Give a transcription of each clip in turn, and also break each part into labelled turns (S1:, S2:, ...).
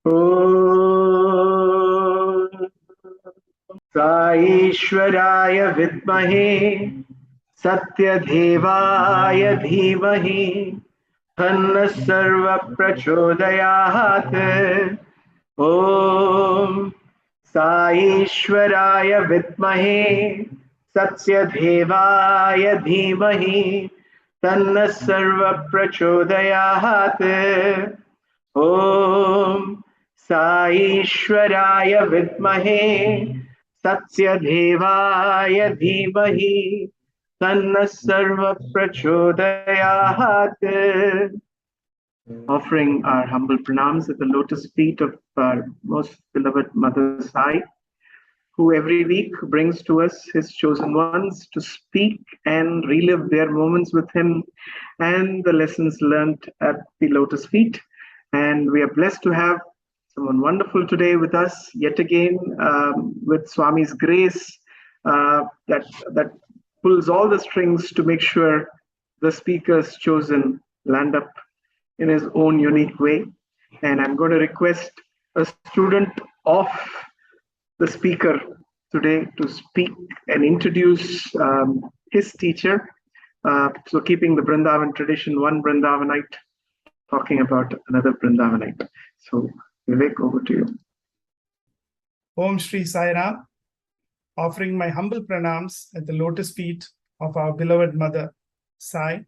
S1: Om Sai Vidmahe Satya Dhimahi Tanna Sarva Prachodayat. Om Sai Vidmahe Satya Dhimahi Tanna Sarva Prachodayat. Om Sai Vidmahe Satya Dhimahi Tanna Sarva Prachodayat. Offering our humble pranams at the lotus feet of our most beloved Mother Sai, who every week brings to us his chosen ones to speak and relive their moments with him and the lessons learned at the lotus feet. And we are blessed to have someone wonderful today with us yet again, with Swami's grace that pulls all the strings to make sure the speakers chosen land up in his own unique way. And I'm going to request a student of the speaker today to speak and introduce his teacher. So keeping the Brindavan tradition, one Brindavanite talking about another Brindavanite. So Vivek, over to you.
S2: Om Sri Sai Ram, offering my humble pranams at the lotus feet of our beloved mother, Sai.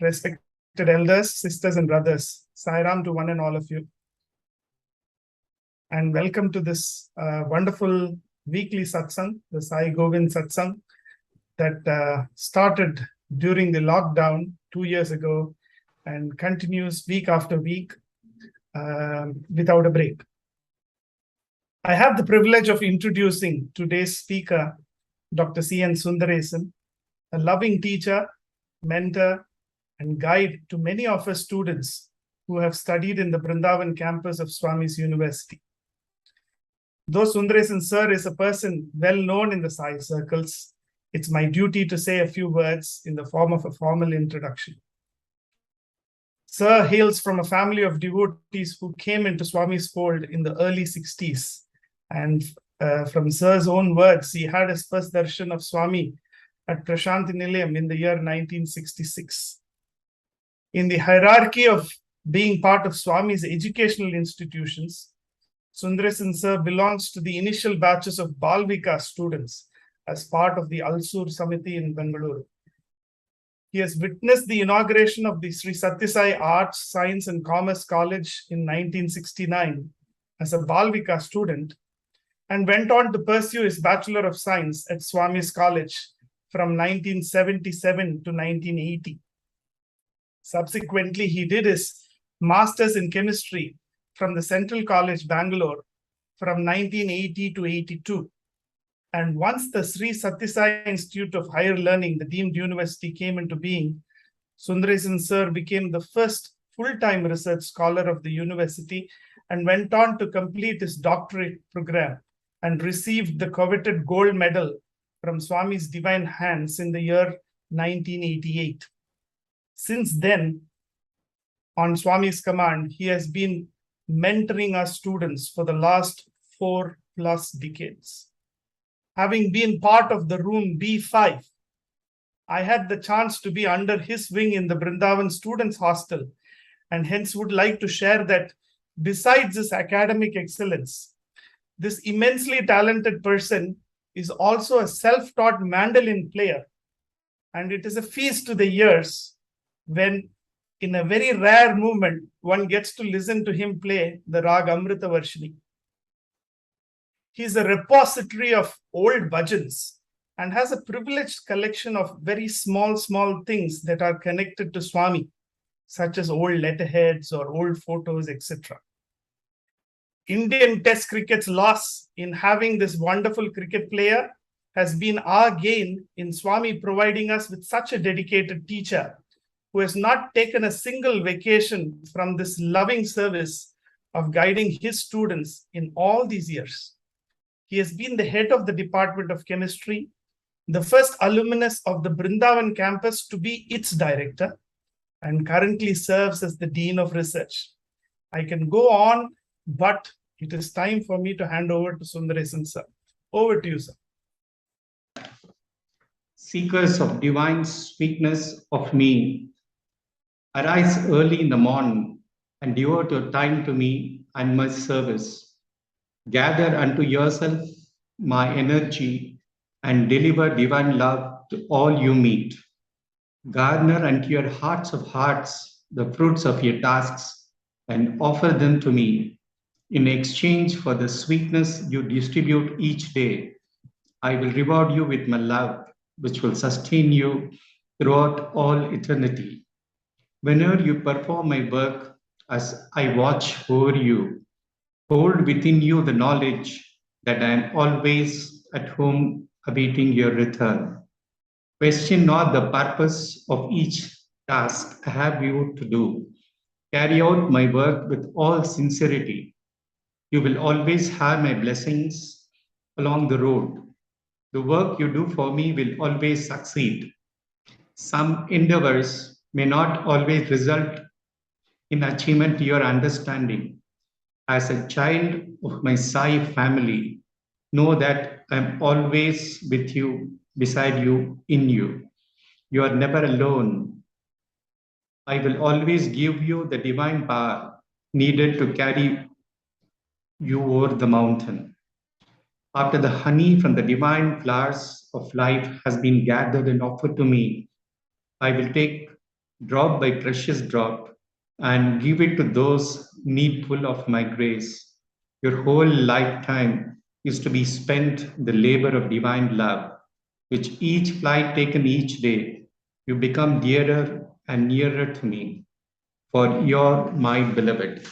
S2: Respected elders, sisters and brothers, Sai Ram to one and all of you. And welcome to this wonderful weekly Satsangh, the Sai Govind Satsangh, that started during the lockdown 2 years ago and continues week after week without a break. I have the privilege of introducing today's speaker, Dr. N Sundaresan, a loving teacher, mentor, and guide to many of us students who have studied in the Brindavan campus of Swami's University. Though Sundaresan sir is a person well known in the Sai circles, it's my duty to say a few words in the form of a formal introduction. Sir hails from a family of devotees who came into Swami's fold in the early 60s. And from Sir's own words, he had his first darshan of Swami at Prashanti Nilayam in the year 1966. In the hierarchy of being part of Swami's educational institutions, Sundaresan sir belongs to the initial batches of Bal Vikas students as part of the Alsur Samiti in Bangalore. He has witnessed the inauguration of the Sri Sathya Sai Arts, Science and Commerce College in 1969 as a Bal Vikas student, and went on to pursue his Bachelor of Science at Swami's College from 1977 to 1980. Subsequently, he did his Masters in Chemistry from the Central College, Bangalore from 1980 to 82. And once the Sri Sathya Sai Institute of Higher Learning, the deemed university, came into being, Sundaresan sir became the first full-time research scholar of the university and went on to complete his doctorate program and received the coveted gold medal from Swami's divine hands in the year 1988. Since then, on Swami's command, he has been mentoring our students for the last 4+ decades. Having been part of the room B5, I had the chance to be under his wing in the Brindavan Students' Hostel, and hence would like to share that besides his academic excellence, this immensely talented person is also a self-taught mandolin player. And it is a feast to the ears when, in a very rare moment, one gets to listen to him play the Rag Amrita Varshini. He is a repository of old bhajans and has a privileged collection of very small things that are connected to Swami, such as old letterheads or old photos, etc. Indian Test cricket's loss in having this wonderful cricket player has been our gain in Swami providing us with such a dedicated teacher who has not taken a single vacation from this loving service of guiding his students in all these years. He has been the head of the Department of Chemistry, the first alumnus of the Brindavan campus to be its director, and currently serves as the Dean of Research. I can go on But it is time for me to hand over to Sundaresan sir. Over to you, sir.
S3: Seekers of divine sweetness of me, arise early in the morn and devote your time to me and my service. Gather unto yourself my energy and deliver divine love to all you meet. Garner unto your hearts of hearts the fruits of your tasks and offer them to me. In exchange for the sweetness you distribute each day, I will reward you with my love, which will sustain you throughout all eternity. Whenever you perform my work, as I watch over you, hold within you the knowledge that I am always at home awaiting your return. Question not the purpose of each task I have you to do. Carry out my work with all sincerity. You will always have my blessings along the road. The work you do for me will always succeed. Some endeavors may not always result in achievement to your understanding. As a child of my Sai family, know that I am always with you, beside you, in you. You are never alone. I will always give you the divine power needed to carry you over the mountain. After the honey from the divine flowers of life has been gathered and offered to me, I will take drop by precious drop and give it to those needful of my grace. Your whole lifetime is to be spent in the labor of divine love, which each flight taken each day, you become dearer and nearer to me, for you're my beloved.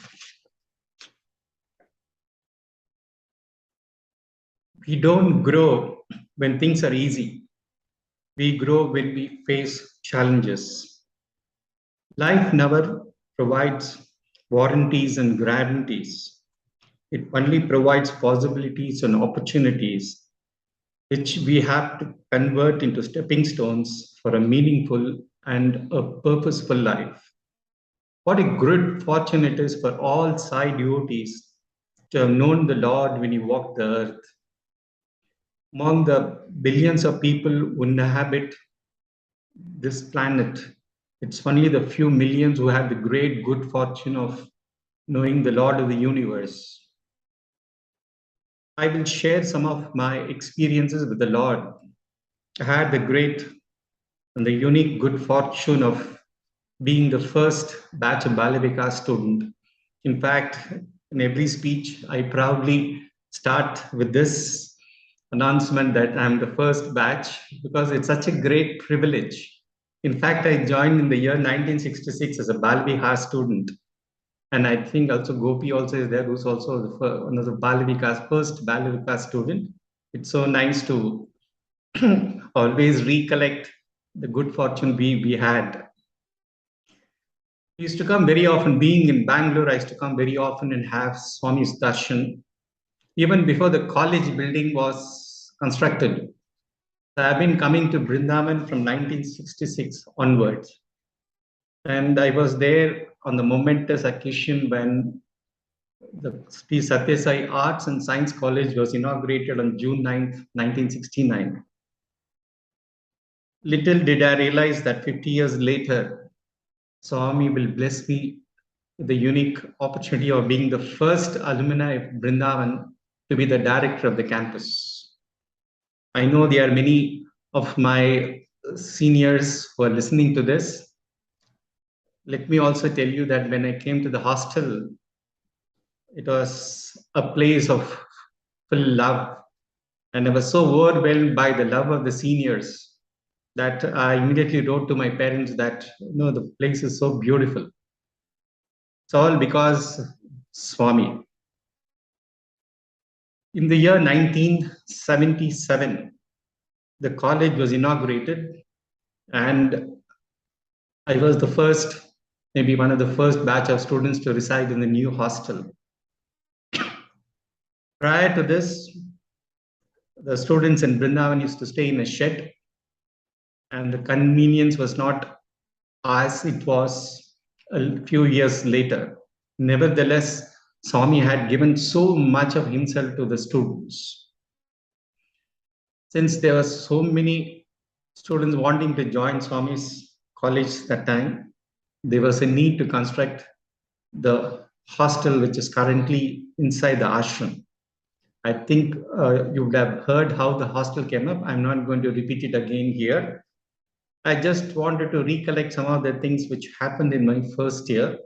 S3: We don't grow when things are easy. We grow when we face challenges. Life never provides warranties and guarantees. It only provides possibilities and opportunities, which we have to convert into stepping stones for a meaningful and a purposeful life. What a good fortune it is for all Sai devotees to have known the Lord when He walked the earth. Among the billions of people who inhabit this planet, it's only the few millions who have the great good fortune of knowing the Lord of the universe. I will share some of my experiences with the Lord. I had the great and the unique good fortune of being the first batch of Bal Vikas student. In fact, in every speech, I proudly start with this announcement that I'm the first batch because it's such a great privilege. In fact, I joined in the year 1966 as a Bal Vikas student. And I think also Gopi also is there, who's also one of the Bal Vikas, first Bal Vikas student. It's so nice to always recollect the good fortune we had. We used to come very often, being in Bangalore, I used to come very often and have Swami's darshan, even before the college building was constructed. So I've been coming to Brindavan from 1966 onwards. And I was there on the momentous occasion when the Sri Sathya Sai Arts and Science College was inaugurated on June 9th, 1969. Little did I realize that 50 years later, Swami will bless me with the unique opportunity of being the first alumni of Brindavan to be the director of the campus. I know there are many of my seniors who are listening to this. Let me also tell you that when I came to the hostel, it was a place of full love. And I was so overwhelmed by the love of the seniors that I immediately wrote to my parents that, the place is so beautiful. It's all because Swami. In the year 1977, the college was inaugurated, and I was the first, maybe one of the first batch of students to reside in the new hostel. Prior to this, the students in Brindavan used to stay in a shed, and the convenience was not as it was a few years later. Nevertheless, Swami had given so much of himself to the students. Since there were so many students wanting to join Swami's college that time, there was a need to construct the hostel, which is currently inside the ashram. I think you would have heard how the hostel came up. I'm not going to repeat it again here. I just wanted to recollect some of the things which happened in my first year.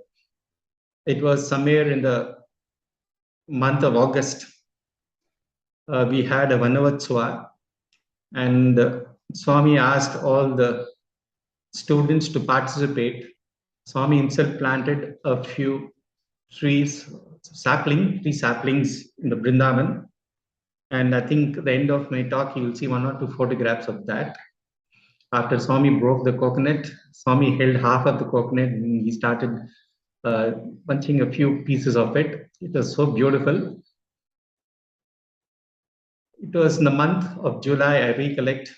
S3: It was somewhere in the month of August. We had a Vanavatsva, and Swami asked all the students to participate. Swami himself planted a few trees, three saplings in the Brindavan. And I think at the end of my talk, you will see 1 or 2 photographs of that. After Swami broke the coconut, Swami held half of the coconut and he started punching a few pieces of it. It was so beautiful. It was in the month of July, I recollect.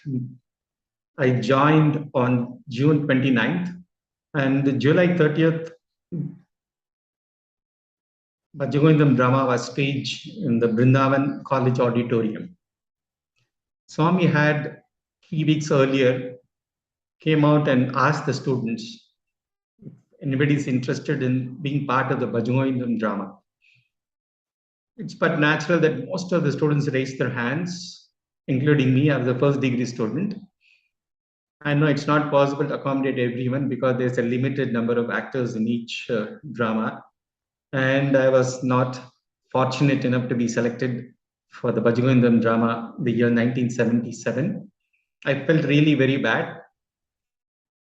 S3: I joined on June 29th, and July 30th, Bhajagovindam drama was staged in the Brindavan College auditorium. Swami had 3 weeks earlier came out and asked the students if anybody is interested in being part of the Bhajagovindam drama. It's but natural that most of the students raised their hands, including me. I was a first degree student. I know it's not possible to accommodate everyone because there's a limited number of actors in each drama. And I was not fortunate enough to be selected for the Bhajagovindam drama the year 1977. I felt really very bad.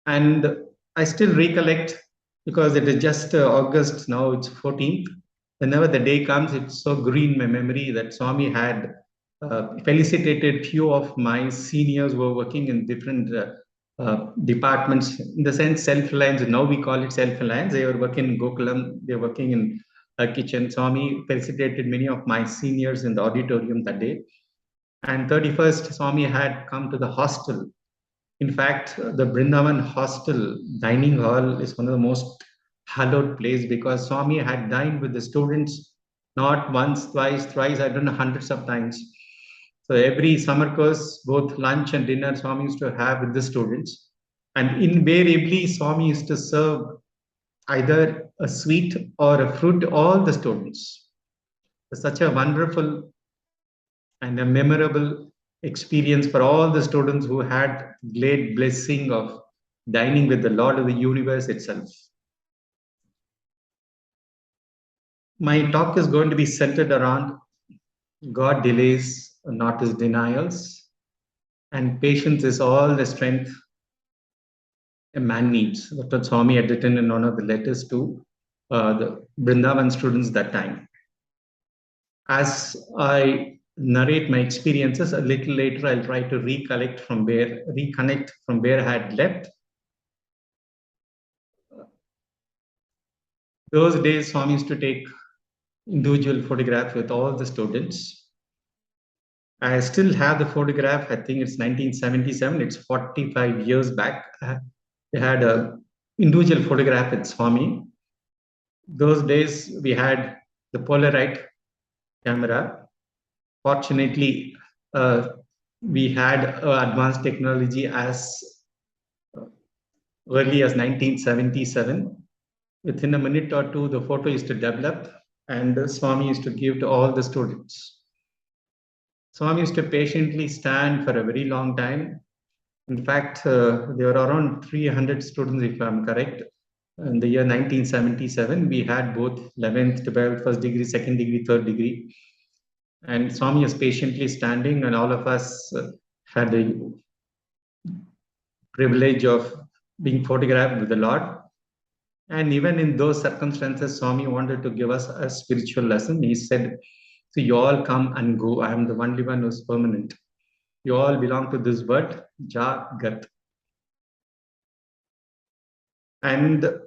S3: And I still recollect, because it is just August, now it's 14th. Whenever the day comes, it's so green in my memory that Swami had felicitated few of my seniors who were working in different departments, in the sense self-reliance. Now we call it self-reliance. They were working in Gokulam, they were working in a kitchen. Swami felicitated many of my seniors in the auditorium that day. And 31st, Swami had come to the hostel. In fact, the Brindavan hostel dining hall is one of the most hallowed place, because Swami had dined with the students not once, twice, thrice, I don't know, hundreds of times. So every summer course, both lunch and dinner, Swami used to have with the students. And invariably, Swami used to serve either a sweet or a fruit to all the students. It's such a wonderful and a memorable experience for all the students who had great blessing of dining with the Lord of the universe itself. My talk is going to be centered around God delays, not his denials, and patience is all the strength a man needs. Dr. Swami had written in one of the letters to the Brindavan students that time. As I narrate my experiences, a little later I'll try to reconnect from where I had left. Those days, Swami used to take individual photographs with all the students. I still have the photograph. I think it's 1977. It's 45 years back. We had an individual photograph with Swami. Those days, we had the Polaroid camera. Fortunately, we had advanced technology as early as 1977. Within a minute or two, the photo used to develop, and Swami used to give to all the students. Swami used to patiently stand for a very long time. In fact, there were around 300 students, if I'm correct. In the year 1977, we had both 11th, 12th, first degree, second degree, third degree. And Swami was patiently standing, and all of us had the privilege of being photographed with the Lord. And even in those circumstances, Swami wanted to give us a spiritual lesson. He said, so you all come and go. I am the only one who's permanent. You all belong to this word, Jagat. And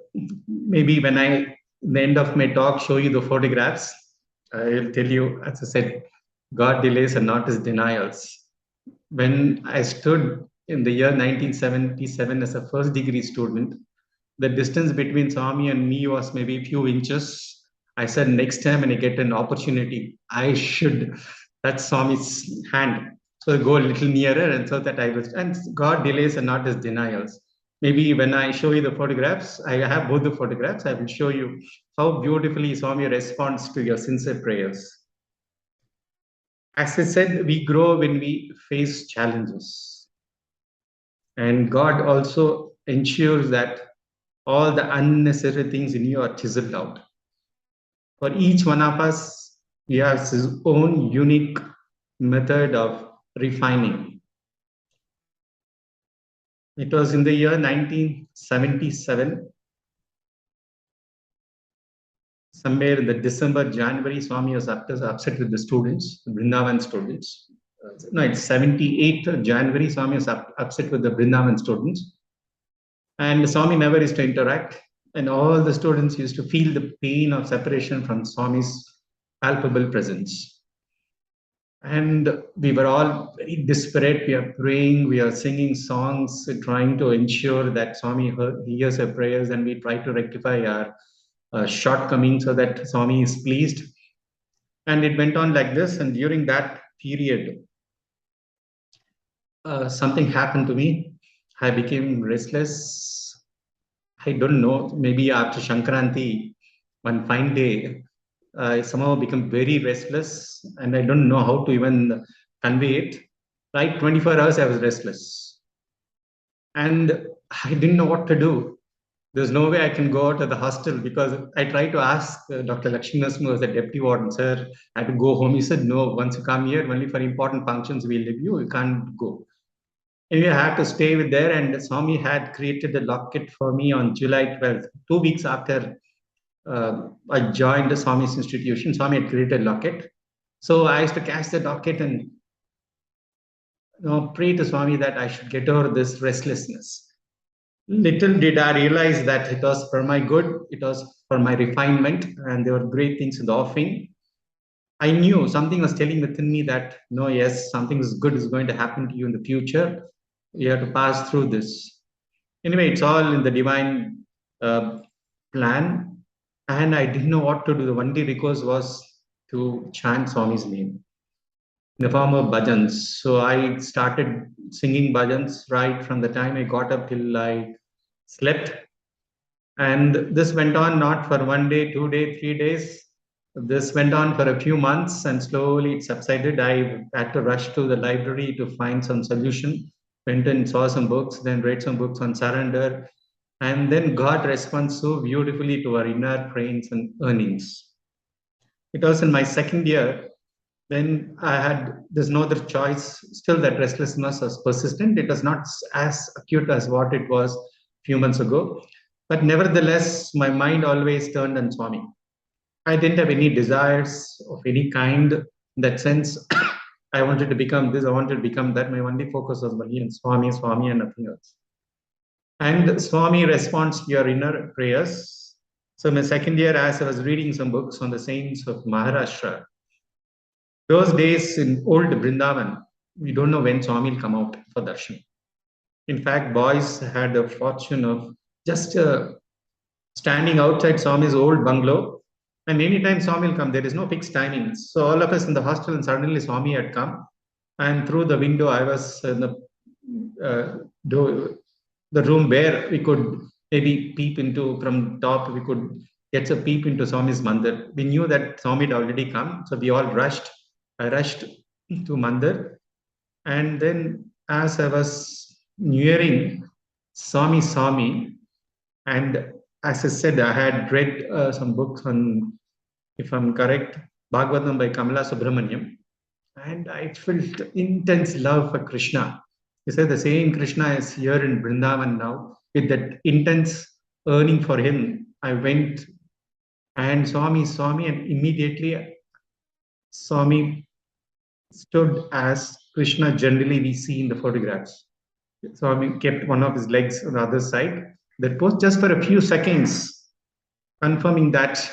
S3: maybe when I, at the end of my talk, show you the photographs, I'll tell you, as I said, God delays and not his denials. When I stood in the year 1977 as a first degree student, the distance between Swami and me was maybe a few inches. I said, next time when I get an opportunity, I should touch Swami's hand. So go a little nearer, and so that I was, and God delays and not his denials. Maybe when I show you the photographs, I have both the photographs, I will show you how beautifully Swami responds to your sincere prayers. As I said, we grow when we face challenges. And God also ensures that all the unnecessary things in you are chiseled out. For each one of us, he has his own unique method of refining. It was in the year 1977, somewhere in the December, January, Swami was upset with the students, the Brindavan students. No, it's 78th January, Swami was upset with the Brindavan students. And Swami never used to interact. And all the students used to feel the pain of separation from Swami's palpable presence. And we were all very desperate. We are praying, we are singing songs, trying to ensure that Swami hears our prayers, and we try to rectify our shortcomings so that Swami is pleased. And it went on like this. And during that period, something happened to me. I became restless. I don't know, maybe after Shankranti, one fine day, I somehow become very restless, and I don't know how to even convey it. Right, 24 hours I was restless. And I didn't know what to do. There's no way I can go out of the hostel, because I tried to ask Dr. Lakshmi Narasimha, who was the deputy warden, sir, I had to go home. He said, no, once you come here, only for important functions we'll leave you, you can't go. Anyway, I had to stay with there, and Swami had created a locket for me on July 12th, 2 weeks after I joined the Swami's institution. Swami had created a locket. So I used to catch the locket and pray to Swami that I should get over this restlessness. Little did I realize that it was for my good, it was for my refinement, and there were great things in the offing. I knew something was telling within me that, no, yes, something good is going to happen to you in the future. You have to pass through this. Anyway, it's all in the divine plan. And I didn't know what to do. The only recourse was to chant Swami's name in the form of bhajans. So I started singing bhajans right from the time I got up till I slept. And this went on not for 1 day, 2 days, 3 days. This went on for a few months, and slowly it subsided. I had to rush to the library to find some solution. Went and saw some books, then read some books on surrender. And then God responds so beautifully to our inner prayers and earnings. It was in my second year, then there's no other choice. Still that restlessness was persistent. It was not as acute as what it was a few months ago. But nevertheless, my mind always turned on Swami. I didn't have any desires of any kind. In that sense, I wanted to become this, I wanted to become that. My only focus was only on Swami, Swami, and nothing else. And Swami responds to your inner prayers. So in my second year, as I was reading some books on the saints of Maharashtra, those days in old Brindavan, we don't know when Swami will come out for darshan. In fact, boys had the fortune of just standing outside Swami's old bungalow, and anytime Swami will come, there is no fixed timings. So all of us in the hostel, and suddenly Swami had come, and through the window, I was in the room where we could maybe peep into from top, we could get a peep into Swami's mandir. We knew that Swami had already come, so we all rushed. I rushed to mandir, and then as I was nearing Swami saw me, and as I said, I had read some books on, if I'm correct, Bhagavatam by Kamala Subramaniam, and I felt intense love for Krishna. He said the same Krishna is here in Brindavan now. With that intense yearning for him, I went and Swami saw me, and immediately Swami stood as Krishna generally we see in the photographs. Swami kept one of his legs on the other side. That was just for a few seconds, confirming that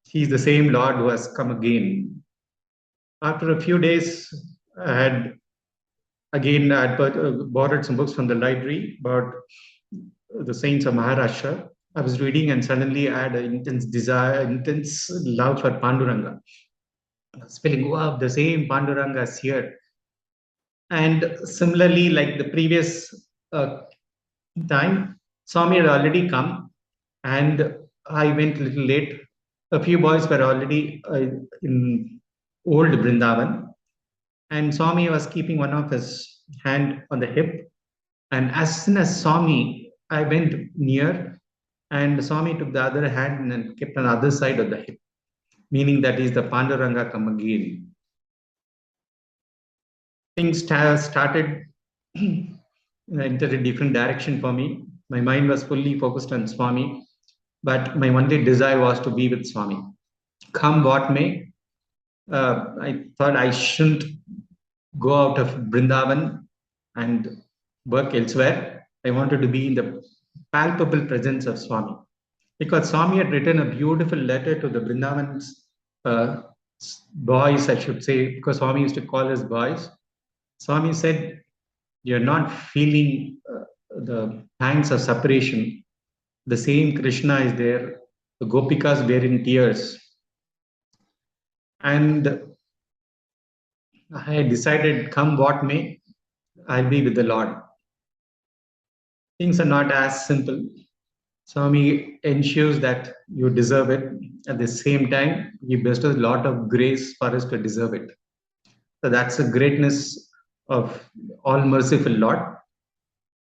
S3: he's the same Lord who has come again. After a few days, I had borrowed some books from the library about the saints of Maharashtra. I was reading and suddenly I had an intense desire, intense love for Panduranga. I was feeling, wow, the same Panduranga is here. And similarly, like the previous time, Swami had already come and I went a little late. A few boys were already in old Brindavan, and Swami was keeping one of his hand on the hip. And as soon as Swami, I went near, and Swami took the other hand and kept on the other side of the hip, meaning that is the Panduranga come again. Things started entered a different direction for me. My mind was fully focused on Swami, but my only desire was to be with Swami. Come what may, I thought I shouldn't go out of Brindavan and work elsewhere. I wanted to be in the palpable presence of Swami. Because Swami had written a beautiful letter to the Brindavan's boys, I should say, because Swami used to call us boys. Swami said, you're not feeling the pangs of separation. The same Krishna is there. The Gopikas were in tears. And I decided, come what may, I'll be with the Lord. Things are not as simple. Swami ensures that you deserve it. At the same time, he bestows a lot of grace for us to deserve it. So that's the greatness of all merciful Lord.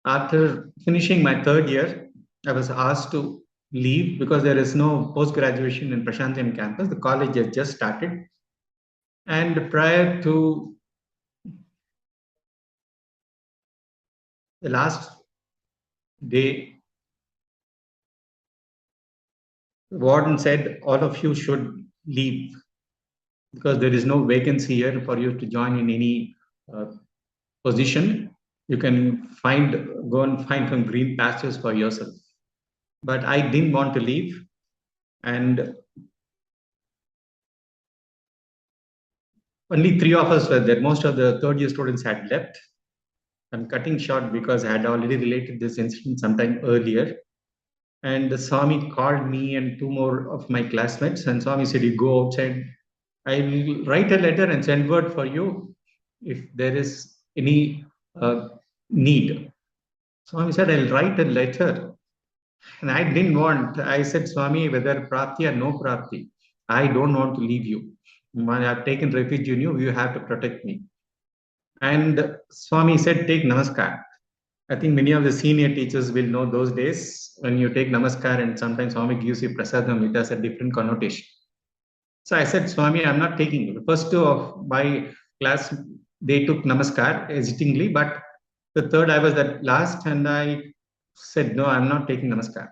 S3: After finishing my third year, I was asked to leave because there is no post-graduation in Brindavan campus. The college had just started. And prior to the last day, the warden said, all of you should leave because there is no vacancy here for you to join in any position. You can go and find some green pastures for yourself. But I didn't want to leave. And only 3 of us were there. Most of the third year students had left. I'm cutting short because I had already related this incident sometime earlier. And the Swami called me and 2 more of my classmates. And Swami said, you go outside. I will write a letter and send word for you if there is any need. Swami said, I'll write a letter. And I didn't want, I said, Swami, whether prapti or no prapti, I don't want to leave you. I have taken refuge in you, you have to protect me. And Swami said, take namaskar. I think many of the senior teachers will know those days when you take namaskar and sometimes Swami gives you prasadam, it has a different connotation. So I said, Swami, I'm not taking it. The first 2 of my class, they took namaskar hesitatingly, but the third I was at last and I said, no, I'm not taking namaskar.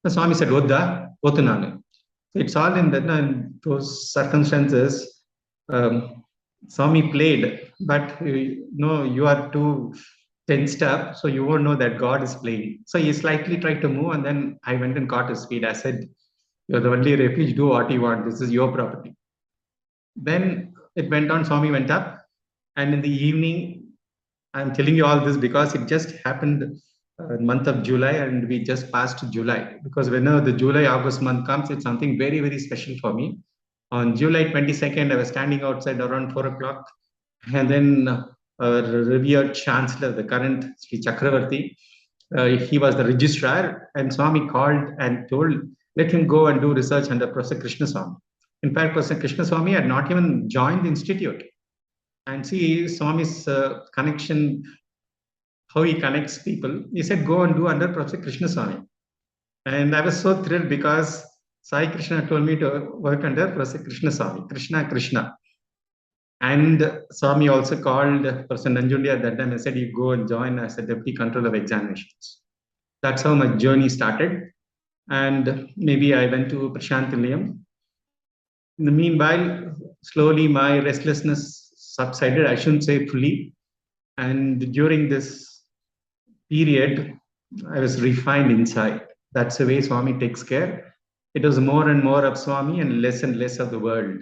S3: The Swami said, Odda, Otunanu. So it's all in those circumstances. Swami played, but you are too tensed up, so you won't know that God is playing. So he slightly tried to move and then I went and caught his feet. I said, you're the only refuge, do what you want. This is your property. Then it went on, Swami went up. And in the evening, I'm telling you all this because it just happened month of July and we just passed July. Because whenever the July-August month comes, it's something very, very special for me. On July 22nd, I was standing outside around 4 o'clock. And then revered chancellor, the current Sri Chakravarti, he was the registrar and Swami called and told, let him go and do research under Professor Krishna Swami. In fact, Professor Krishna Swami had not even joined the institute. And see Swami's connection, how he connects people. He said, go and do under Professor Krishna Swami. And I was so thrilled because Sai Krishna told me to work under Professor Krishna Swami, Krishna. And Swami also called Professor Nanjundi at that time and said, you go and join as a deputy controller of examinations. That's how my journey started. And maybe I went to Prashantilayam. In the meanwhile, slowly my restlessness subsided. I shouldn't say fully. And during this period, I was refined inside. That's the way Swami takes care. It was more and more of Swami and less of the world.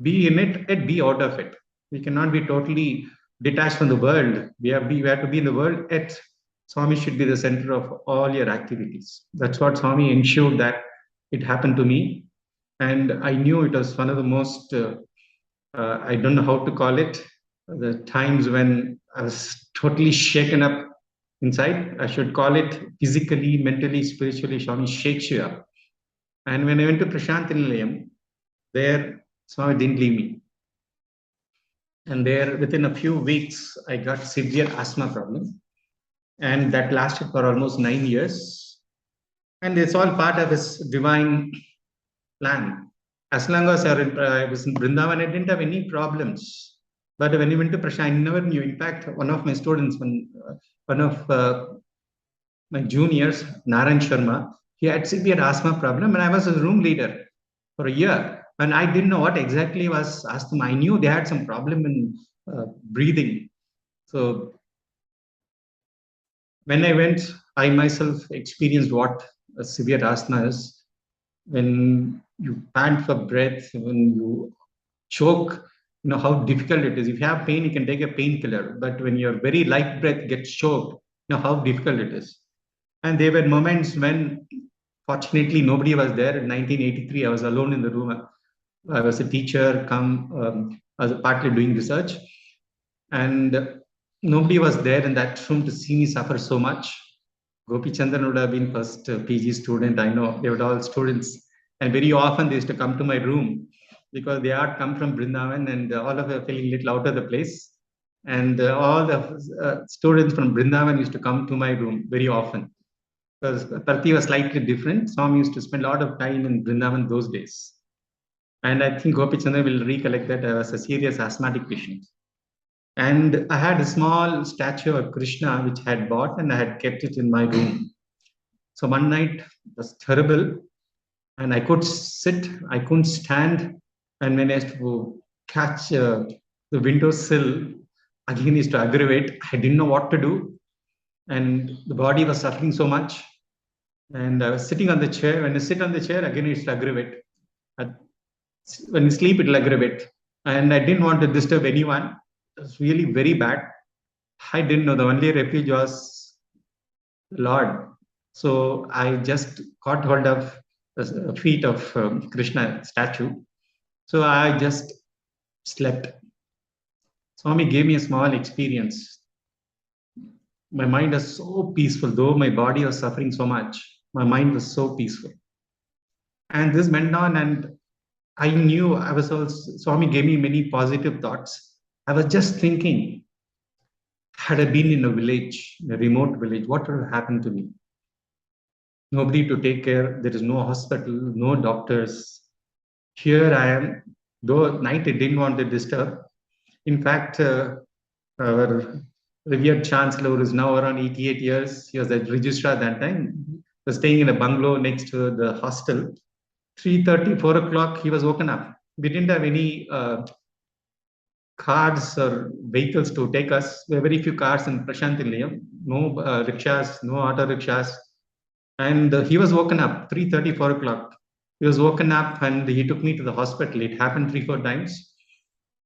S3: Be in it and be out of it. We cannot be totally detached from the world. We have to be in the world yet Swami should be the center of all your activities. That's what Swami ensured that it happened to me. And I knew it was one of the most, I don't know how to call it, the times when I was totally shaken up inside. I should call it physically, mentally, spiritually. Swami shakes you up. And when I went to Prashant Nilayam, there Swami didn't leave me. And there, within a few weeks, I got severe asthma problem. And that lasted for almost 9 years. And it's all part of his divine plan. As long as I was in Brindavan, I didn't have any problems. But when I went to Prashant, I never knew. In fact, one of my students, one of my juniors, Naran Sharma, he had severe asthma problem, and I was his room leader for a year. And I didn't know what exactly was asthma. I knew they had some problem in breathing. So when I went, I myself experienced what a severe asthma is. When you pant for breath, when you choke, you know how difficult it is. If you have pain, you can take a painkiller. But when your very light breath gets choked, you know how difficult it is. And there were moments when, fortunately, nobody was there. In 1983, I was alone in the room. I was a teacher, I was partly doing research. And nobody was there in that room to see me suffer so much. Gopi Chandran would have been first PG student. I know they were all students. And very often they used to come to my room because they had come from Brindavan and all of them feeling a little out of the place. And all the students from Brindavan used to come to my room very often. Because Parthi was slightly different. Swami used to spend a lot of time in Brindavan those days. And I think Gopi Chandran will recollect that I was a serious asthmatic patient. And I had a small statue of Krishna which I had bought and I had kept it in my room. So one night it was terrible and I could sit, I couldn't stand. And when I used to catch the windowsill, again it used to aggravate. I didn't know what to do. And the body was suffering so much. And I was sitting on the chair. When I sit on the chair, again it used to aggravate. When you sleep, it will aggravate. And I didn't want to disturb anyone. It was really very bad. I didn't know. The only refuge was the Lord. So I just caught hold of the feet of Krishna statue. So I just slept. Swami gave me a small experience. My mind was so peaceful. Though my body was suffering so much, my mind was so peaceful. And this went on, and I knew I was also, Swami gave me many positive thoughts. I was just thinking, had I been in a village, a remote village, what would have happened to me? Nobody to take care. There is no hospital, no doctors. Here I am, though at night I didn't want to disturb. In fact, our revered Chancellor is now around 88 years. He was a registrar at that time. He was staying in a bungalow next to the hostel. 3:30, 4 o'clock, he was woken up. We didn't have any cars or vehicles to take us. There were very few cars in Prashant Nilayam, no rickshaws, no auto rickshaws. And he was woken up 3:30, 4 o'clock. He was woken up and he took me to the hospital. It happened 3-4 times.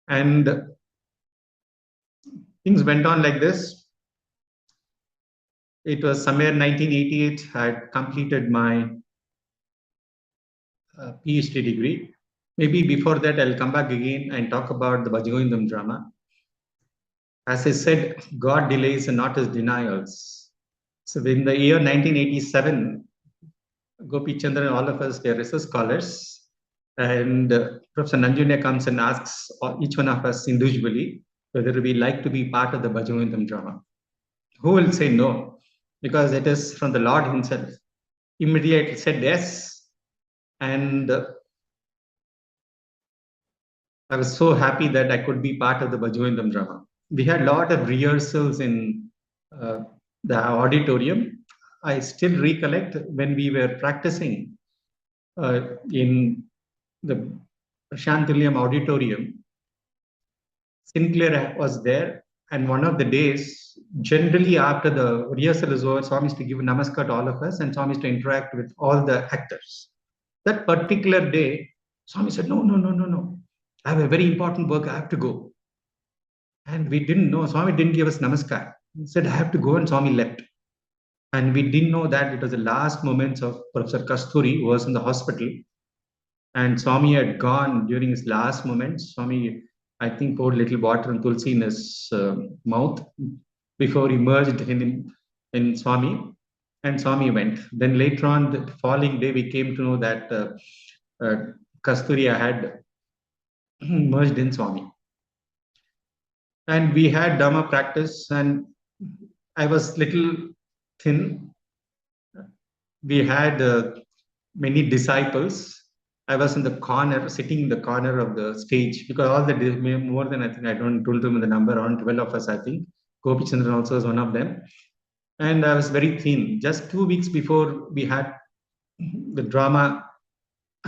S3: And things went on like this. It was somewhere 1988. I had completed my Ph.D. degree. Maybe before that, I'll come back again and talk about the Bhajagovindam drama. As I said, God delays and not his denials. So in the year 1987, Gopi Chandran and all of us, they are research scholars. And Professor Nanjunya comes and asks each one of us individually whether we like to be part of the Bhajagovindam drama. Who will say no? Because it is from the Lord himself. Immediately said yes. And I was so happy that I could be part of the Bhajagovindam drama. We had a lot of rehearsals in the auditorium. I still recollect when we were practicing in the Prashant Nilayam auditorium. Sinclair was there, and one of the days, generally after the rehearsal is over, Swami used to give a namaskar to all of us, and Swami used to interact with all the actors. That particular day, Swami said, no. I have a very important work, I have to go. And we didn't know, Swami didn't give us namaskar. He said, I have to go, and Swami left. And we didn't know that it was the last moments of Professor Kasturi, who was in the hospital. And Swami had gone during his last moments. Swami, I think, poured little water and tulsi in his mouth before he merged in Swami. And Swami went. Then later on, the following day, we came to know that Kasturi had merged in Swami. And we had Dhamma practice, and I was little thin. We had many disciples. I was in the corner, sitting in the corner of the stage, because all the more than, I think, I don't told them the number, around 12 of us, I think. Gopi Chandran also was one of them. And I was very thin. Just 2 weeks before we had the drama,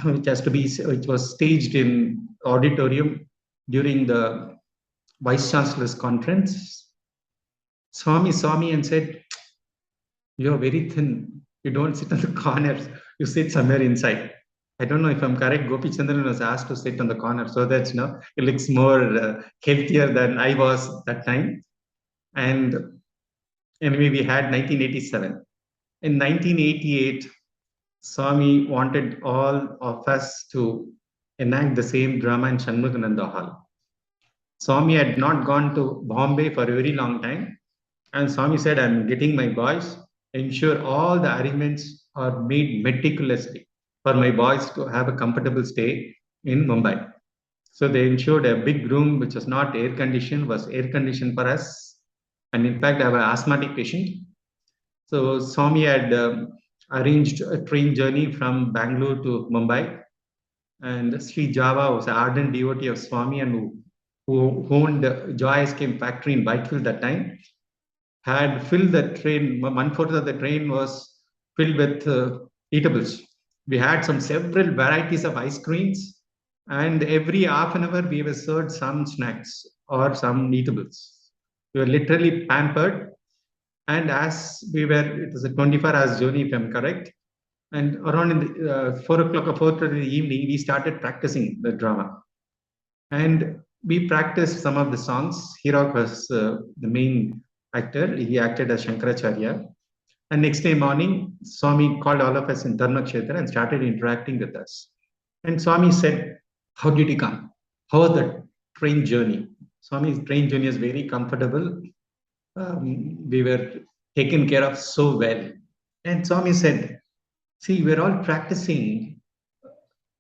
S3: which was staged in auditorium during the Vice Chancellor's conference. Swami saw me and said, "You're very thin. You don't sit on the corners. You sit somewhere inside." I don't know if I'm correct. Gopi Chandran was asked to sit on the corner so that it looks more healthier than I was that time. And anyway, we had 1987. In 1988, Swami wanted all of us to enact the same drama in Shanmugananda Hall. Swami had not gone to Bombay for a very long time. And Swami said, "I'm getting my boys, ensure all the arrangements are made meticulously for my boys to have a comfortable stay in Mumbai." So they ensured a big room, which was not air conditioned, was air conditioned for us. And in fact, I have an asthmatic patient. So Swami had arranged a train journey from Bangalore to Mumbai. And Sri Java was an ardent devotee of Swami and who owned Joy Ice Cream factory in Whitefield that time, had filled the train. 1/4 of the train was filled with eatables. We had several varieties of ice creams, and every half an hour we were served some snacks or some eatables. We were literally pampered. And as we were, it was a 24 hours journey, if I'm correct. And around in the 4 o'clock or 4:30 in the evening, we started practicing the drama. And we practiced some of the songs. Hirok was the main actor. He acted as Shankaracharya. And next day morning, Swami called all of us in Dharmakshetra and started interacting with us. And Swami said, "How did you come? How was the train journey?" Swami's train journey is very comfortable. We were taken care of so well. And Swami said, "See, we're all practicing."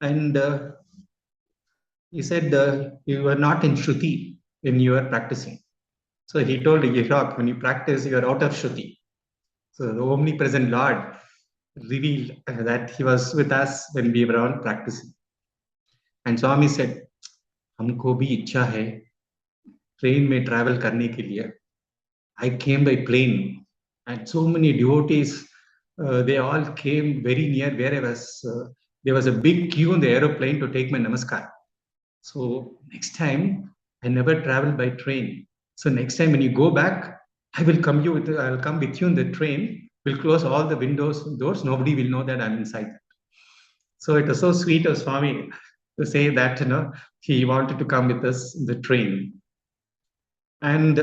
S3: And he said, "You are not in Shruti when you are practicing." So he told Hirok, "When you practice, you are out of Shruti." So the omnipresent Lord revealed that he was with us when we were all practicing. And Swami said, "हमको भी इच्छा है train में travel करने के लिए." I came by plane, and so many devotees, they all came very near where I was. There was a big queue in the aeroplane to take my namaskar. So next time, I never travel by train. So next time when you go back, I'll come with you in the train. We'll close all the windows and doors. Nobody will know that I'm inside. So it was so sweet of Swami to say that he wanted to come with us in the train. And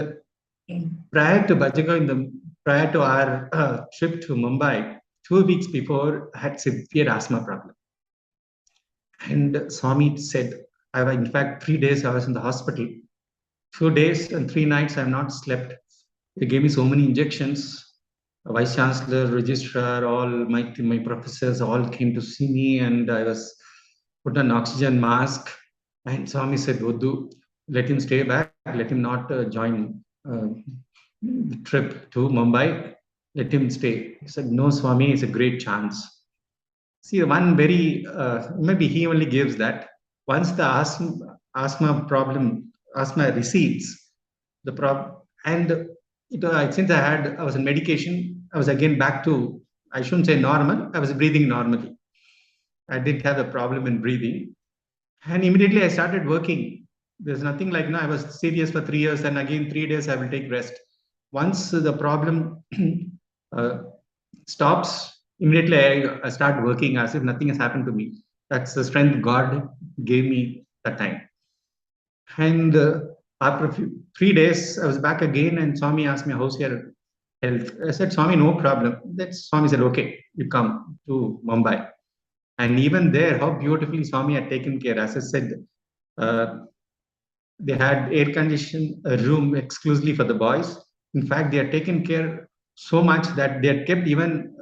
S3: prior to our trip to Mumbai, 2 weeks before, I had severe asthma problem. And Swami said, in fact, 3 days I was in the hospital. 2 days and 3 nights I have not slept. They gave me so many injections. Vice Chancellor, Registrar, all my professors all came to see me, and I was put on oxygen mask. And Swami said, "Voddu, let him stay back. Let him not join the trip to Mumbai. Let him stay." He said, "No, Swami, it's a great chance." See, one very, maybe he only gives that. Once the asthma recedes, and since I was on medication, I was again back to, I shouldn't say normal, I was breathing normally. I didn't have a problem in breathing. And immediately I started working. There's nothing like, I was serious for 3 years, and again 3 days I will take rest. Once the problem stops, immediately I start working as if nothing has happened to me. That's the strength God gave me that time. And after 3 days, I was back again, and Swami asked me, "How's your health. I said, Swami, no problem. That Swami said, okay, you come to Mumbai. And even there, how beautifully Swami had taken care. As I said, uh, they had air-conditioned room exclusively for the boys. In fact, they had taken care so much that they had kept even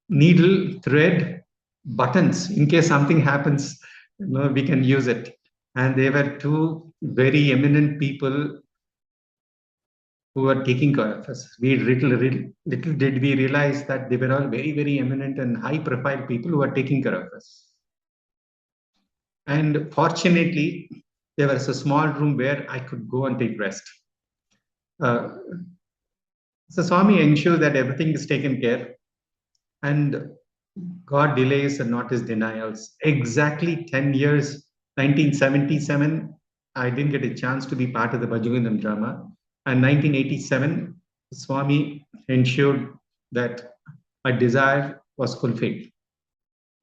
S3: needle, thread, buttons in case something happens. We can use it. And they were two very eminent people who were taking care of us. We little did we realize that they were all very, very eminent and high-profile people who were taking care of us. And fortunately, there was a small room where I could go and take rest. So Swami ensures that everything is taken care, and God delays and not his denials. Exactly 10 years, 1977, I didn't get a chance to be part of the Bhajagundam drama. And 1987, Swami ensured that my desire was fulfilled.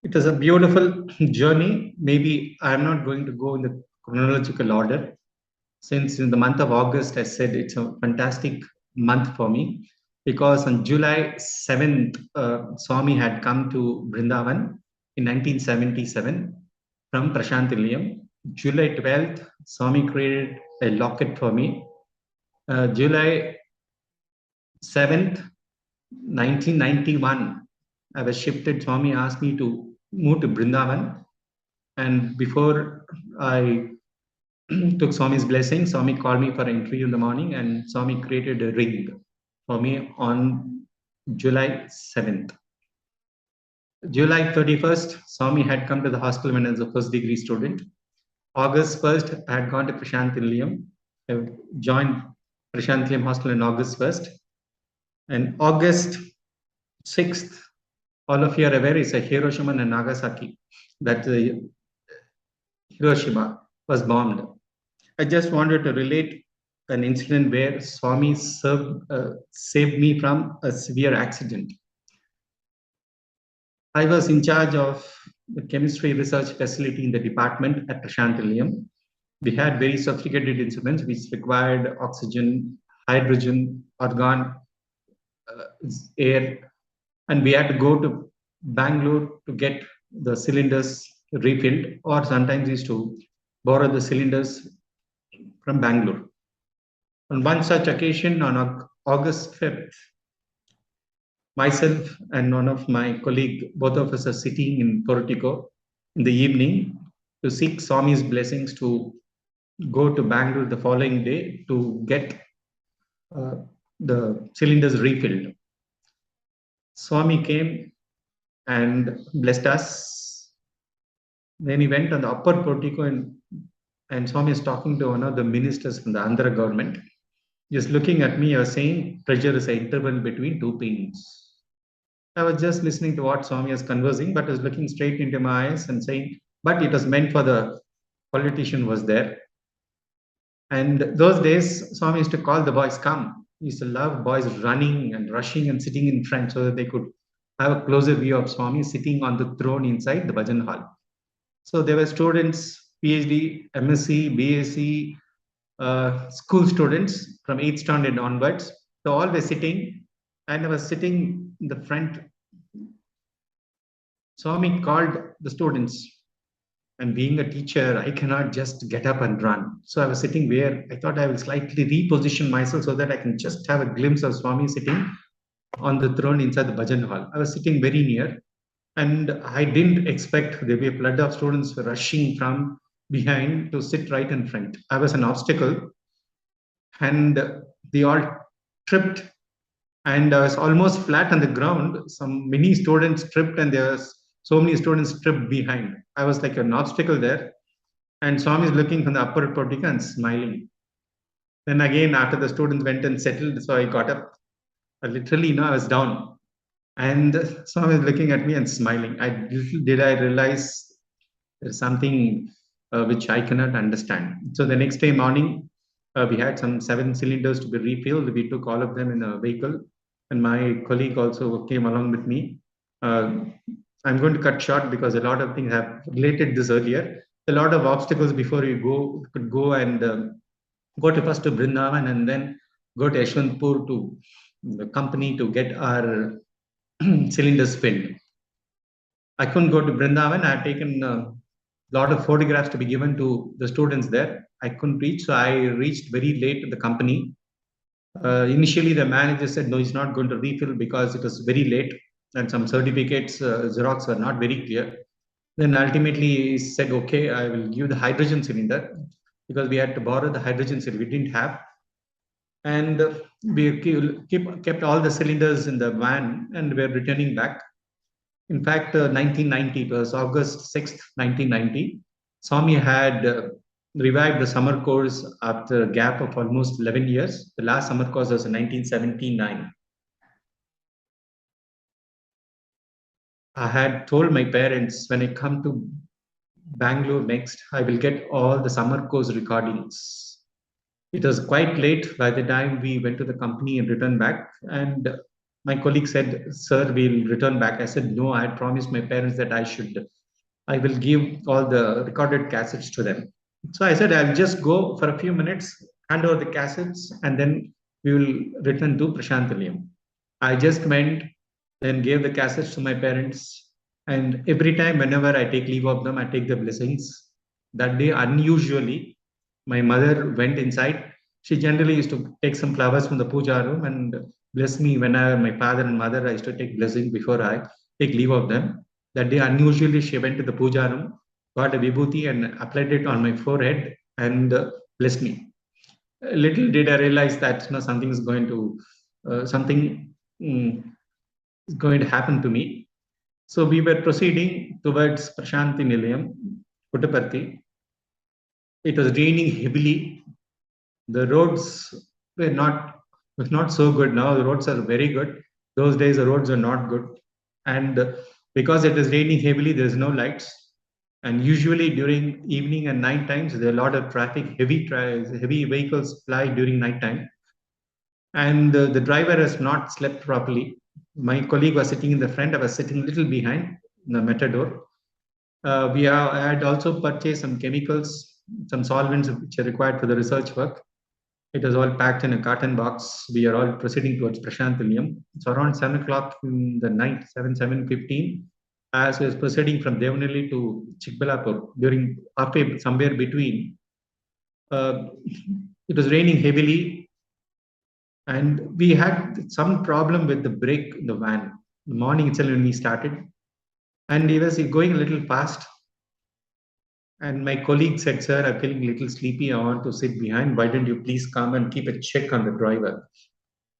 S3: It was a beautiful journey. Maybe I'm not going to go in the chronological order, since in the month of August, I said it's a fantastic month for me, because on July 7th, Swami had come to Brindavan in 1977 from Prashantilayam. July 12th, Swami created a locket for me. July 7th, 1991, I was shifted. Swami asked me to move to Brindavan. And before I took Swami's blessing, Swami called me for an interview in the morning, and Swami created a ring for me on July 7th. July 31st, Swami had come to the hostel when I was a first degree student. August 1st, I had gone to Prashantilayam. I joined Prashantilayam hostel on August 1st. And August 6th, all of you are aware, is a Hiroshima and Nagasaki. That Hiroshima was bombed. I just wanted to relate an incident where Swami saved me from a severe accident. I was in charge of the chemistry research facility in the department at Prashantilayam. We had very sophisticated instruments which required oxygen, hydrogen, argon, air, and we had to go to Bangalore to get the cylinders refilled, or sometimes used to borrow the cylinders from Bangalore. On one such occasion, on August 5th, myself and one of my colleagues, both of us are sitting in Portico in the evening to seek Swami's blessings to go to Bangalore the following day to get the cylinders refilled. Swami came and blessed us. Then he went on the upper portico, and Swami is talking to one of the ministers from the Andhra government. Just looking at me, I was saying, pressure is an interval between two pains. I was just listening to what Swami was conversing, but I was looking straight into my eyes and saying, but it was meant for the politician was there. And those days, Swami used to call the boys, come. He used to love boys running and rushing and sitting in front so that they could have a closer view of Swami sitting on the throne inside the bhajan hall. So there were students, Ph.D, M.Sc, B.Sc, school students from 8th standard onwards. So all were sitting, and I was sitting in the front. Swami called the students, and being a teacher, I cannot just get up and run. So I was sitting where I thought I will slightly reposition myself so that I can just have a glimpse of Swami sitting on the throne inside the bhajan hall. I was sitting very near, and I didn't expect there be a flood of students rushing from behind to sit right in front. I was an obstacle, and they all tripped, and I was almost flat on the ground. Some many students tripped, and there was so many students tripped behind. I was like an obstacle there, and Swami is looking from the upper portico and smiling. Then again, after the students went and settled, so I got up. Literally, I was down. And Swami is looking at me and smiling. Did I realize there's something which I cannot understand. So the next day morning, we had some 7 cylinders to be refilled. We took all of them in a vehicle, and my colleague also came along with me. I'm going to cut short because a lot of things have related this earlier. A lot of obstacles before you could go and go to first to Brindavan and then go to Yeshwantpur to the company to get our cylinders filled. I couldn't go to Brindavan. I had taken a lot of photographs to be given to the students there. I couldn't reach, so I reached very late to the company. Initially, the manager said, no, he's not going to refill because it was very late and some certificates, Xerox were not very clear. Then ultimately he said, okay, I will give the hydrogen cylinder because we had to borrow the hydrogen cylinder we didn't have. And we kept all the cylinders in the van and we're returning back. In fact, 1990, it was August 6th, 1990, Swami had revived the summer course after a gap of almost 11 years. The last summer course was in 1979. I had told my parents, when I come to Bangalore next, I will get all the summer course recordings. It was quite late by the time we went to the company and returned back. And my colleague said, sir, we'll return back. I said, no, I had promised my parents that I will give all the recorded cassettes to them. So I said, I'll just go for a few minutes, hand over the cassettes, and then we will return to Prashantalayam. I just went, then gave the cassettes to my parents. And every time, whenever I take leave of them, I take the blessings. That day, unusually, my mother went inside. She generally used to take some flowers from the puja room and bless me whenever my father and mother I used to take blessing before I take leave of them. That day, unusually, she went to the puja room, got a vibhuti and applied it on my forehead and blessed me. Little did I realize that something is going to is going to happen to me. So we were proceeding towards Prashanti Nilayam, Puttaparthi. It was raining heavily. The roads were not so good now. The roads are very good. Those days the roads are not good. And because it is raining heavily, there's no lights. And usually during evening and night times, there are a lot of traffic, heavy vehicles fly during night time. And the driver has not slept properly. My colleague was sitting in the front. I was sitting a little behind the matador. I had also purchased some chemicals, some solvents which are required for the research work. It was all packed in a carton box. We are all proceeding towards Prashantalayam. It's around 7 o'clock in the night, 7:15. As I was proceeding from Devnelli to Chikbalapur, somewhere between, it was raining heavily. And we had some problem with the brake in the van. The morning itself when we started. And he was going a little fast. And my colleague said, sir, I'm feeling a little sleepy. I want to sit behind. Why don't you please come and keep a check on the driver?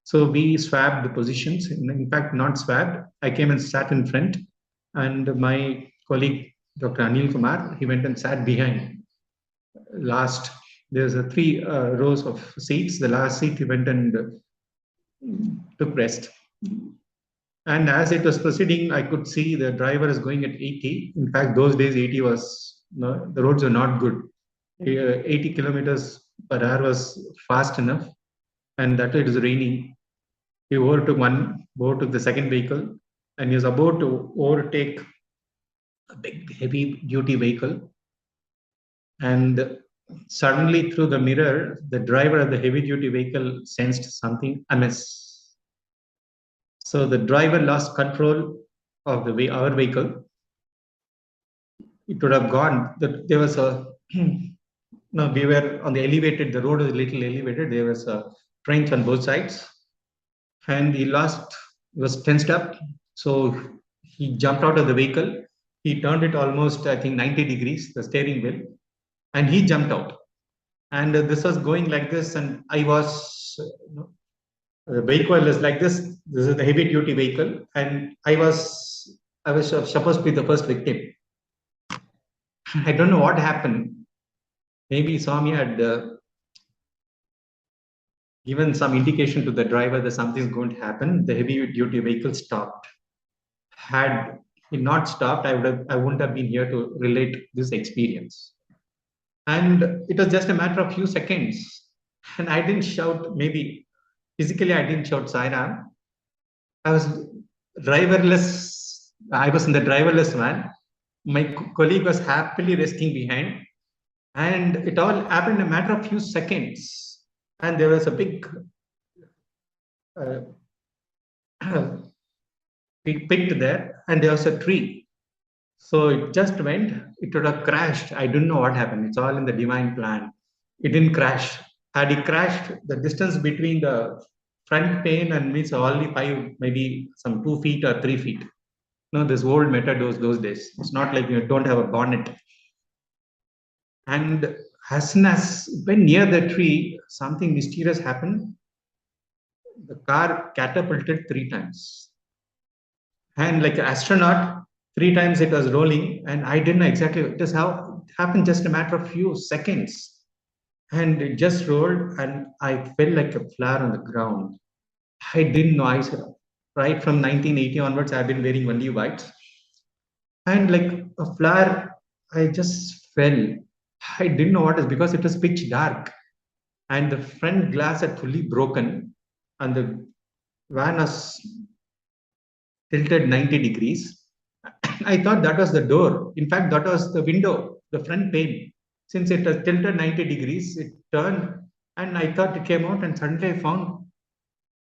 S3: So we swapped the positions. In fact, not swapped. I came and sat in front. And my colleague, Dr. Anil Kumar, he went and sat behind. There's 3 rows of seats. The last seat he went and took rest. And as it was proceeding, I could see the driver is going at 80. In fact, those days 80 was, the roads were not good. 80 kilometers per hour was fast enough. And that it was raining. He overtook the second vehicle, and he was about to overtake a big heavy duty vehicle. And suddenly through the mirror, the driver of the heavy duty vehicle sensed something amiss. So the driver lost control of our vehicle. It would have gone. There was we were on the elevated, the road was a little elevated. There was a trench on both sides. And he was tensed up. So he jumped out of the vehicle. He turned it almost, I think, 90 degrees, the steering wheel. And he jumped out. And this was going like this. And I was, the vehicle is like this. This is the heavy duty vehicle. And I was supposed to be the first victim. I don't know what happened. Maybe Swami had given some indication to the driver that something is going to happen. The heavy duty vehicle stopped. Had it not stopped, I wouldn't have been here to relate this experience. And it was just a matter of few seconds. And I didn't shout, maybe physically I didn't shout Sairam. I was in the driverless van. My colleague was happily resting behind. And it all happened in a matter of few seconds. And there was a big we picked there, and there was a tree. So it just went, it would have crashed. I don't know what happened. It's all in the divine plan. It didn't crash. Had it crashed, the distance between the front pane and me is only 5, maybe some 2 feet or 3 feet. No, this old method those days. It's not like you don't have a bonnet. And as soon as when near the tree, something mysterious happened. The car catapulted 3 times. And like an astronaut, 3 times it was rolling, and I didn't know exactly. It was how it happened, just a matter of few seconds. And it just rolled, and I felt like a flower on the ground. I didn't know. Right from 1980 onwards, I've been wearing only white. And like a flower, I just fell. I didn't know what it was because it was pitch dark. And the front glass had fully broken, and the van was tilted 90 degrees. I thought that was the door. In fact, that was the window, the front pane. Since it was tilted 90 degrees, it turned, and I thought it came out, and suddenly I found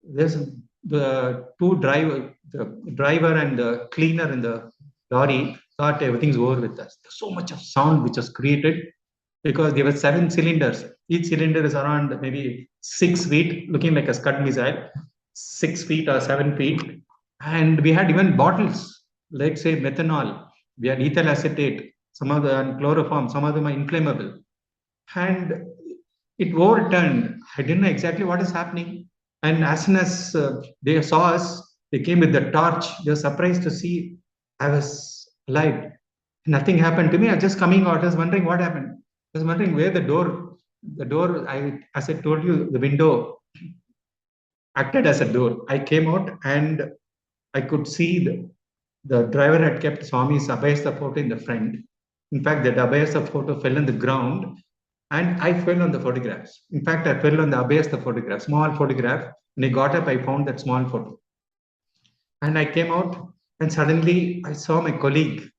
S3: there's the the driver and the cleaner in the lorry thought everything's over with us. There's so much of sound which was created because there were 7 cylinders. Each cylinder is around maybe 6 feet, looking like a Scud missile, 6 feet or 7 feet. And we had even bottles, let's say methanol, we had ethyl acetate, some of them chloroform, some of them are inflammable. And it overturned. I didn't know exactly what is happening. And as soon as they saw us, they came with the torch. They were surprised to see I was alive. Nothing happened to me. I was just coming out. I was wondering what happened. I was wondering where the door, as I told you, the window acted as a door. I came out and I could see the driver had kept Swami's Abhayasta photo in the front. In fact, that Abhayasta photo fell on the ground and I fell on the photographs. In fact, I fell on the Abhayasta photograph, small photograph. When I got up, I found that small photo. And I came out and suddenly I saw my colleague.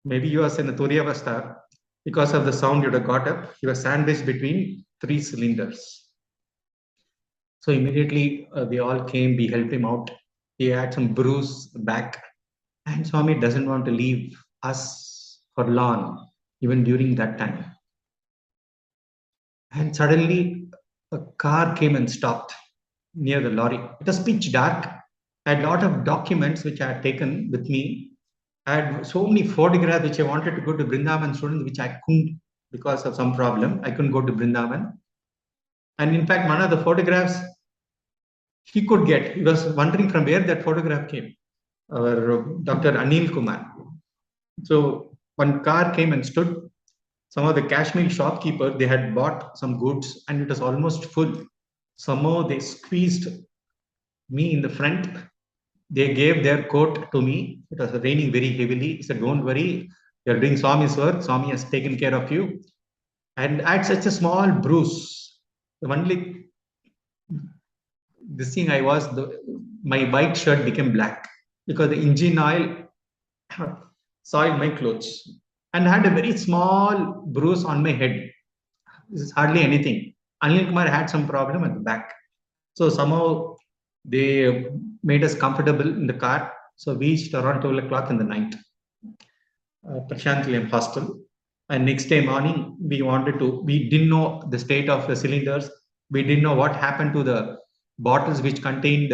S3: Maybe he was in the Turyavastha. Because of the sound, you would have got up. He was sandwiched between 3 cylinders. So immediately they all came, we helped him out. He had some bruise back. And Swami doesn't want to leave us for long, even during that time. And suddenly a car came and stopped near the lorry. It was pitch dark. I had a lot of documents which I had taken with me. I had so many photographs which I wanted to go to Brindavan students, which I couldn't because of some problem. I couldn't go to Brindavan. And in fact, one of the photographs he could get. He was wondering from where that photograph came. Our Dr. Anil Kumar. So one car came and stood. Some of the Kashmir shopkeeper, they had bought some goods and it was almost full. Somehow they squeezed me in the front. They gave their coat to me. It was raining very heavily. He said, don't worry, you're doing Swami's work. Swami has taken care of you. And I had such a small bruise. The only this thing I was, my white shirt became black because the engine oil soiled my clothes. And I had a very small bruise on my head. This is hardly anything. Anil Kumar had some problem at the back. So somehow they made us comfortable in the car. So we reached around 12 o'clock in the night. Prashantliam hostel. And next day morning, we didn't know the state of the cylinders. We didn't know what happened to the bottles which contained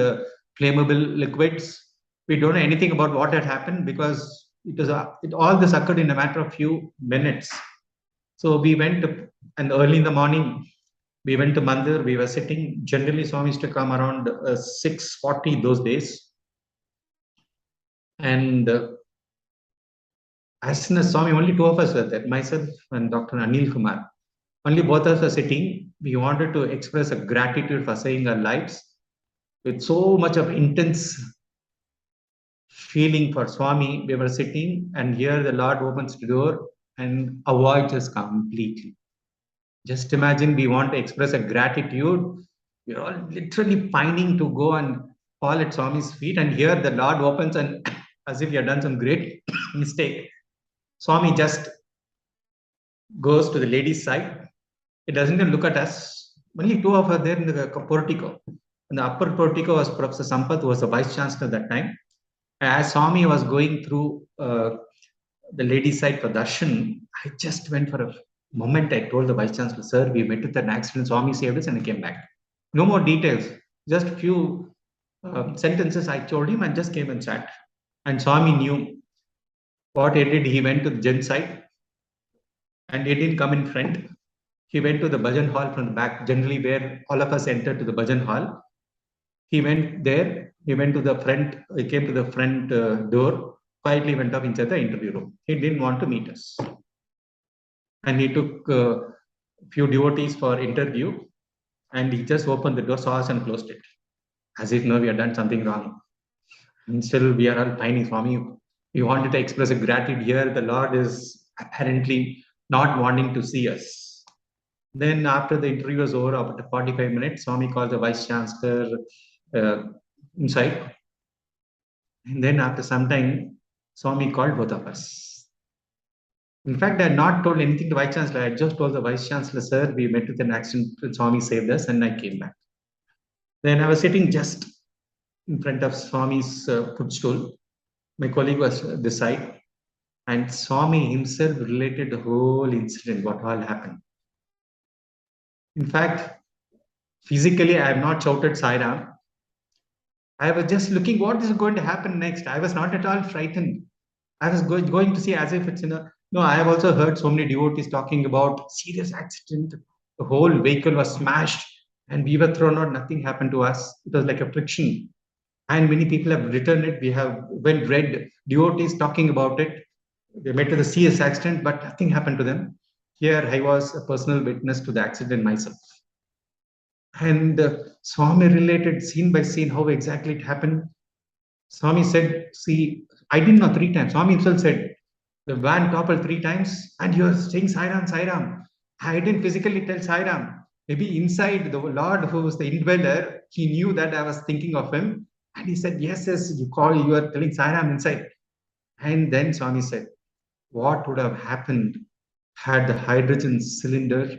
S3: flammable liquids. We don't know anything about what had happened because all this occurred in a matter of few minutes. So we went and early in the morning, we went to Mandir. We were sitting. Generally, Swami used to come around 6:40 those days. And as soon as Swami, only 2 of us were there, myself and Dr. Anil Kumar. Only both of us were sitting. We wanted to express a gratitude for saving our lives with so much of intense feeling for Swami. We were sitting and here the Lord opens the door and avoids us completely. Just imagine we want to express a gratitude. We're all literally pining to go and fall at Swami's feet. And here the Lord opens and as if he had done some great mistake. Swami just goes to the ladies' side. He doesn't even look at us. Only 2 of us there in the portico. And the upper portico was Professor Sampath, who was the Vice Chancellor at that time. As Swami was going through the ladies' side for darshan, I just went for a moment. I told the Vice Chancellor, sir, we met with an accident, Swami saved us, and I came back. No more details, just a few sentences I told him and just came and sat. And Swami knew what he did. He went to the gen side and he didn't come in front. He went to the bhajan hall from the back, generally where all of us enter to the bhajan hall. He went there, he went to the front, he came to the front door, quietly went up inside the interview room. He didn't want to meet us. And he took a few devotees for interview and he just opened the door, saw us and closed it. As if, no, we had done something wrong. And still we are all pining, Swami. We wanted to express a gratitude here. The Lord is apparently not wanting to see us. Then after the interview was over, after 45 minutes, Swami called the Vice Chancellor inside. And then after some time, Swami called both of us. In fact, I had not told anything to Vice Chancellor. I had just told the Vice Chancellor, sir, we met with an accident, Swami saved us, and I came back. Then I was sitting just in front of Swami's footstool. My colleague was this side, and Swami himself related the whole incident, what all happened. In fact, physically, I have not shouted Sai Ram. I was just looking what is going to happen next. I was not at all frightened. I was going to see as if it's in a... No, I have also heard so many devotees talking about serious accident. The whole vehicle was smashed and we were thrown out. Nothing happened to us. It was like a friction. And many people have written it. We have read devotees talking about it. They met with a serious accident, but nothing happened to them. Here, I was a personal witness to the accident myself. And Swami related scene by scene how exactly it happened. Swami said, see, I didn't know 3 times. Swami himself said, the van toppled 3 times and you are saying Sai Ram, Sai Ram. I didn't physically tell Sai Ram. Maybe inside the Lord who was the indweller, he knew that I was thinking of him. And he said, yes, you are telling Sai Ram inside. And then Swami said, what would have happened had the hydrogen cylinder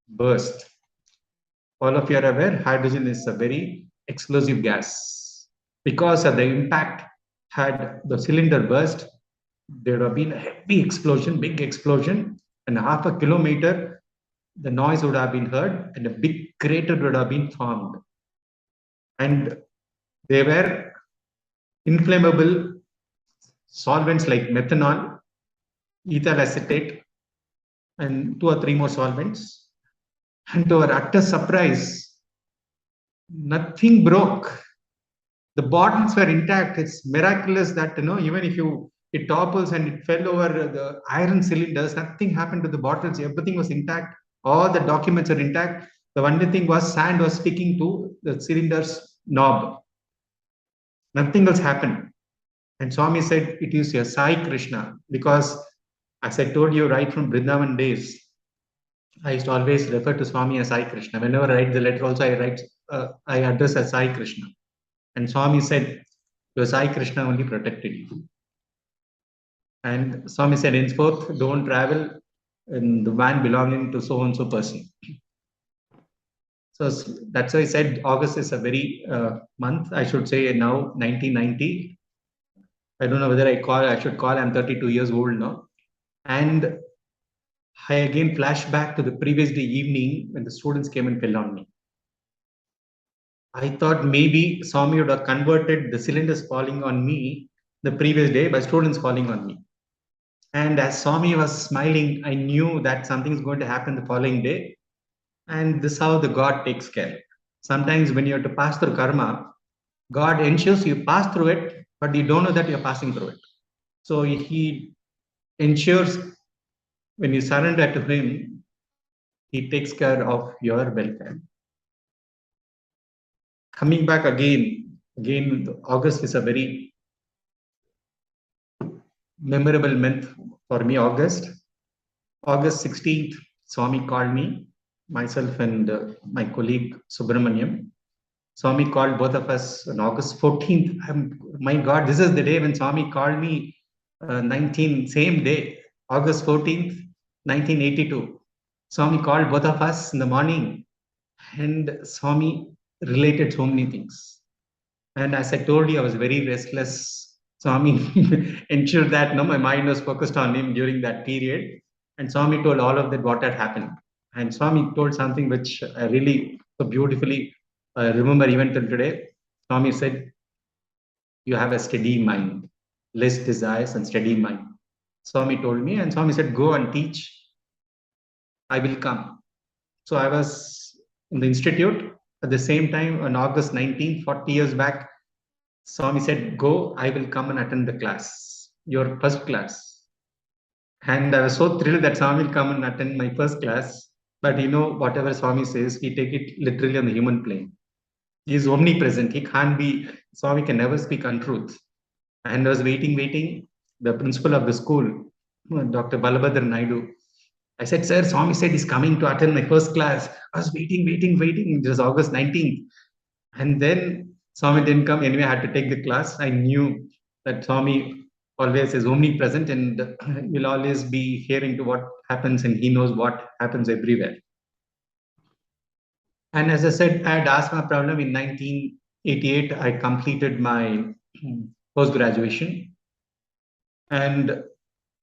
S3: burst? All of you are aware, hydrogen is a very explosive gas. Because of the impact, had the cylinder burst, there would have been a heavy explosion, big explosion, and half a kilometer, the noise would have been heard, and a big crater would have been formed. And they were inflammable solvents like methanol, ethyl acetate, and 2 or 3 more solvents. And to our utter surprise, nothing broke. The bottles were intact. It's miraculous that, even if it topples and it fell over the iron cylinders, nothing happened to the bottles. Everything was intact. All the documents are intact. The only thing was sand was sticking to the cylinder's knob. Nothing else happened. And Swami said, it is your Sai Krishna. Because as I told you right from Brindavan days, I used to always refer to Swami as Sai Krishna. Whenever I write the letter also, I address as Sai Krishna. And Swami said, your Sai Krishna only protected you. And Swami said, henceforth, don't travel in the van belonging to so-and-so person. So that's why I said August is a very month. I should say now 1990. I don't know whether I should call, I'm 32 years old now. And I again flash back to the previous day evening when the students came and fell on me. I thought maybe Swami would have converted the cylinders falling on me the previous day by students falling on me. And as Swami was smiling, I knew that something is going to happen the following day. And this is how the God takes care. Sometimes when you have to pass through karma, God ensures you pass through it, but you don't know that you're passing through it. So he ensures when you surrender to him, he takes care of your welfare. Coming back again, August is a very memorable month for me, August 16th, Swami called me, myself and my colleague Subramaniam. Swami called both of us on August 14th. My God, this is the day when Swami called me, same day, August 14th, 1982. Swami called both of us in the morning and Swami related so many things. And as I told you, I was very restless. Swami ensured that my mind was focused on him during that period. And Swami told all of that what had happened. And Swami told something which I really so beautifully remember even till today. Swami said, "You have a steady mind, less desires and steady mind." Swami told me, and Swami said, "Go and teach. I will come." So I was in the institute at the same time on August 19th, 40 years back. Swami said, "Go, I will come and attend the class, your first class." And I was so thrilled that Swami will come and attend my first class. But whatever Swami says, we take it literally on the human plane. He is omnipresent. Swami can never speak untruth. And I was waiting. The principal of the school, Dr. Balabhadra Naidu, I said, "Sir, Swami said he's coming to attend my first class." I was waiting. It was August 19th. And then Swami didn't come. Anyway, I had to take the class. I knew that Swami always is omnipresent and will always be hearing to what happens, and he knows what happens everywhere. And as I said, I had asthma problem in 1988. I completed my post-graduation. And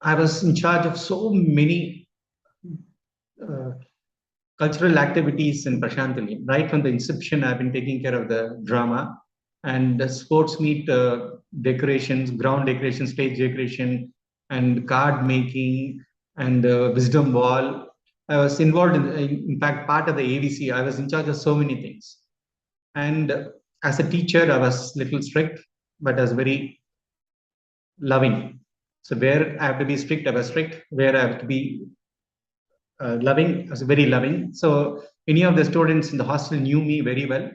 S3: I was in charge of so many cultural activities in Prashantali. Right from the inception, I've been taking care of the drama and the sports meet decorations, ground decoration, stage decoration, and card making, and wisdom wall. I was involved in fact, part of the AVC. I was in charge of so many things. And as a teacher, I was little strict, but I was very loving. So where I have to be strict, I was strict. Where I have to be loving, I was very loving. So many of the students in the hostel knew me very well.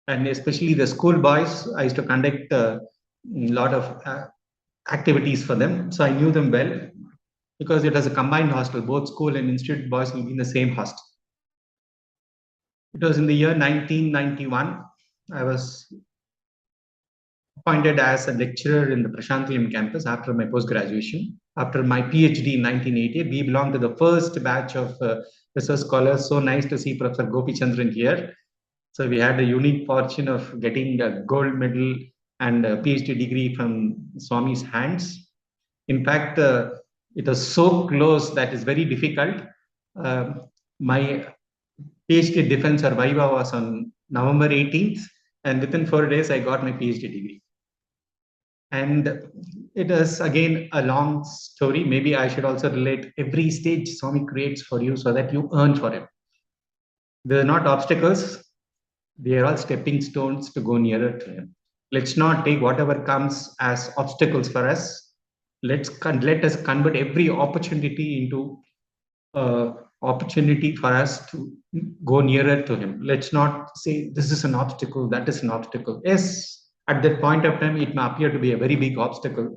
S3: And especially the school boys, I used to conduct a lot of activities for them. So I knew them well because it was a combined hostel. Both school and institute boys will be in the same hostel. It was in the year 1991. I was appointed as a lecturer in the Brindavan campus after my post-graduation. After my Ph.D. in 1988, we belonged to the first batch of research scholars. So nice to see Professor Gopi Chandran here. So we had the unique fortune of getting a gold medal and a PhD degree from Swami's hands. In fact, it was so close that it's very difficult. My PhD defense or Viva was on November 18th, and within 4 days, I got my PhD degree. And it is again a long story. Maybe I should also relate every stage Swami creates for you so that you earn for it. They're not obstacles. They are all stepping stones to go nearer to him. Let's not take whatever comes as obstacles for us. Let us convert every opportunity into opportunity for us to go nearer to him. Let's not say this is an obstacle, that is an obstacle. Yes, at that point of time, it may appear to be a very big obstacle.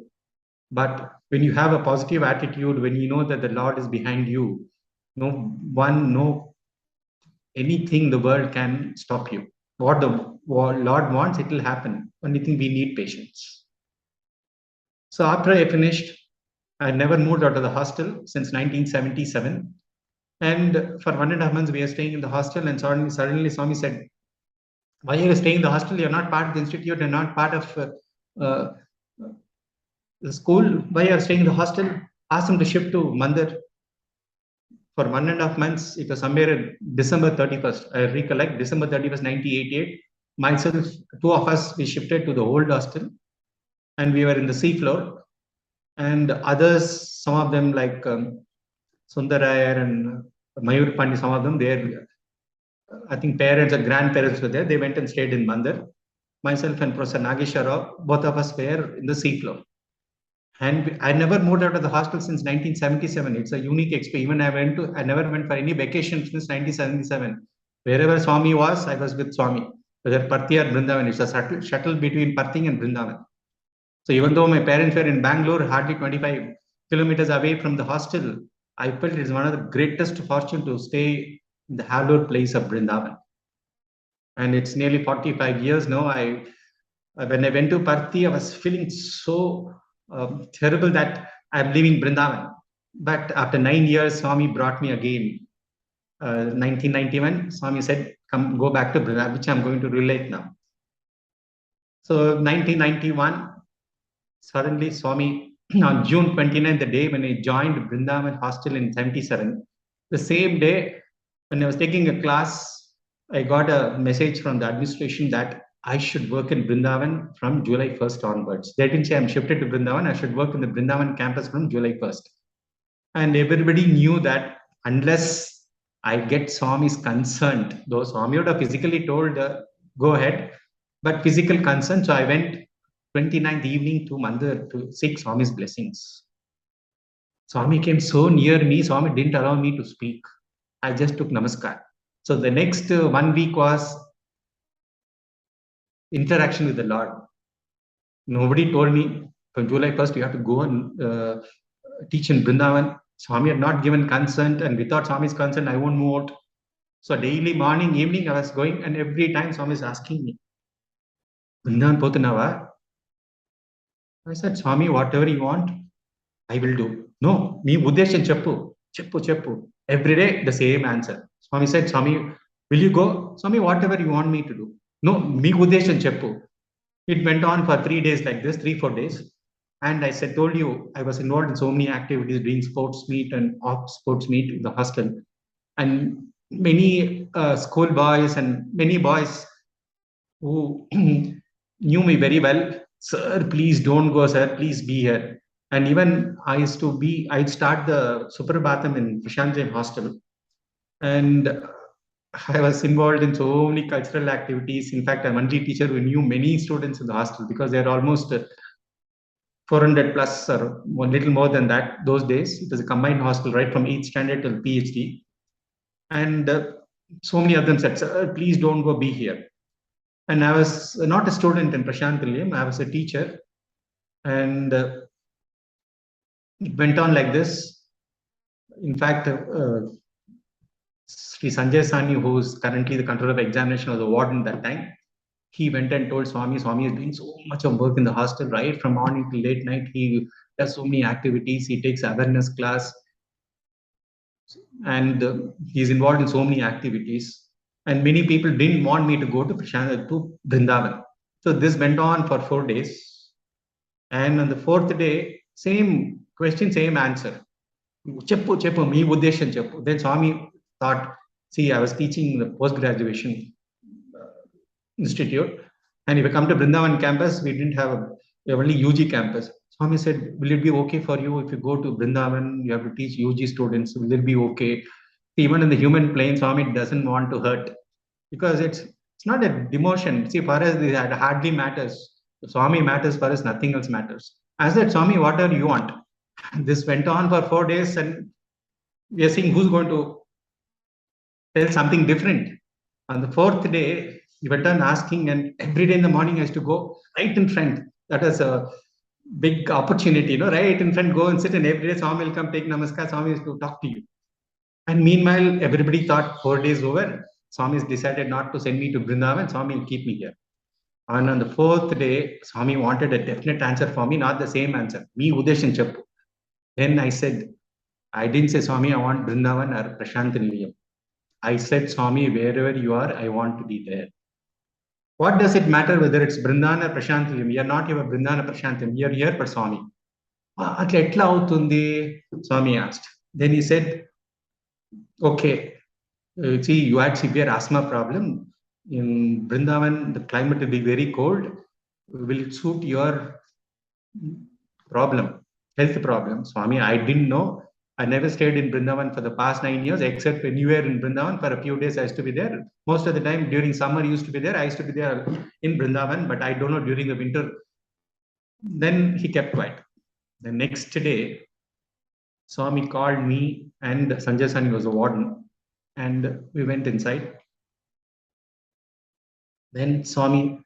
S3: But when you have a positive attitude, when you know that the Lord is behind you, no anything the world can stop you. What the Lord wants, it will happen. Only thing we need patience. So after I finished, I never moved out of the hostel since 1977. And for 1.5 months, we are staying in the hostel. And suddenly Swami said, "Why are you staying in the hostel? You're not part of the institute. You're not part of the school. Why are you staying in the hostel? Ask them to shift to Mandir." For 1.5 months, it was somewhere December 31st. I recollect December 31st, 1988. Myself, 2 of us, we shifted to the old hostel, and we were in the sea floor. And others, some of them like Sundarayar and Mayur Pandi, some of them, I think parents or grandparents were there. They went and stayed in Mandir. Myself and Professor Nagesha Rao, both of us were in the sea floor. And I never moved out of the hostel since 1977. It's a unique experience. Even I never went for any vacation since 1977. Wherever Swami was, I was with Swami. Whether Parthi or Brindavan, it's a shuttle between Parthi and Brindavan. So even though my parents were in Bangalore, hardly 25 kilometers away from the hostel, I felt it's one of the greatest fortune to stay in the hallowed place of Brindavan. And it's nearly 45 years now. When I went to Parthi, I was feeling so terrible that I'm leaving Brindavan. But after 9 years, Swami brought me again 1991, Swami said, come, go back to Brindavan, which I'm going to relate now. So 1991, suddenly Swami, on June 29th, the day when I joined Brindavan hostel in 77, the same day when I was taking a class, I got a message from the administration that I should work in Brindavan from July 1st onwards. They didn't say I'm shifted to Brindavan, I should work in the Brindavan campus from July 1st. And everybody knew that unless I get Swami's consent, though Swami would have physically told, go ahead, but physical consent. So I went 29th evening to Mandir to seek Swami's blessings. Swami came so near me, Swami didn't allow me to speak. I just took namaskar. So the next 1 week was interaction with the Lord. Nobody told me from July 1st, you have to go and teach in Brindavan. Swami had not given consent, and without Swami's consent, I won't move out. So daily, morning, evening, I was going, and every time Swami is asking me, Brindavan Potunava? I said, Swami, whatever you want, I will do. No, me Uddeshan Cheppu, Cheppu, Cheppu. Every day, the same answer. Swami said, Swami, will you go? Swami, whatever you want me to do. No, me Uddeshan Cheppu. It went on for 3 days like this, 3-4 days. And I said, told you, I was involved in so many activities, doing sports meet and off sports meet in the hostel. And many school boys and many boys who knew me very well, sir, please don't go, sir, please be here. And even I'd start the Suprabhatam in Prashant hostel. And I was involved in so many cultural activities. In fact, I'm only teacher who knew many students in the hostel because they're almost 400 plus or a little more than that those days. It was a combined hostel right from 8th standard till Ph.D. And so many of them said, sir, please don't go, be here. And I was not a student in Prashant Nilayam, I was a teacher. And it went on like this. In fact, Sri Sathya Sai Arts, who is currently the controller of examination of the warden that time, he went and told Swami, Swami is doing so much of work in the hostel, right from morning till late night. He does so many activities. He takes awareness class. And he's involved in so many activities. And many people didn't want me to go to Brindavan. So this went on for 4 days. And on the 4th day, same question, same answer. Cheppu, Cheppu, me Uddeshan Cheppu. Then Swami thought, see, I was teaching the post-graduation institute. And if I come to Brindavan campus, we didn't have only UG campus. Swami said, will it be okay for you if you go to Brindavan, you have to teach UG students, will it be okay? Even in the human plane, Swami doesn't want to hurt because it's not a demotion. See, for us, it hardly matters. If Swami matters for us, nothing else matters. I said, Swami, whatever you want. This went on for 4 days and we are seeing who's going to tell something different. On the 4th day, he went on asking, and every day in the morning I used to go right in front. That was a big opportunity, right in front, go and sit, and every day Swami will come take namaskar, Swami is to talk to you. And meanwhile, everybody thought 4 days over, Swami has decided not to send me to Brindavan, Swami will keep me here. And on the 4th day, Swami wanted a definite answer for me, not the same answer. Me Uddeshan Cheppu. Then I said, I didn't say, Swami, I want Brindavan or Prashant Nilayam. I said, Swami, wherever you are, I want to be there. What does it matter whether it's Brindavan or Prashant Nilayam? We are not here for Brindavan or Prashant Nilayam. We are here for Swami. Swami asked. Then he said, okay, see, you had severe asthma problem. In Brindavan, the climate will be very cold. Will it suit your problem, health problem? Swami, I didn't know. I never stayed in Brindavan for the past 9 years, except when you were in Brindavan for a few days, I used to be there. Most of the time during summer, I used to be there. I used to be there in Brindavan, but I don't know during the winter. Then he kept quiet. The next day, Swami called me and Sanjay Sani was a warden, and we went inside. Then Swami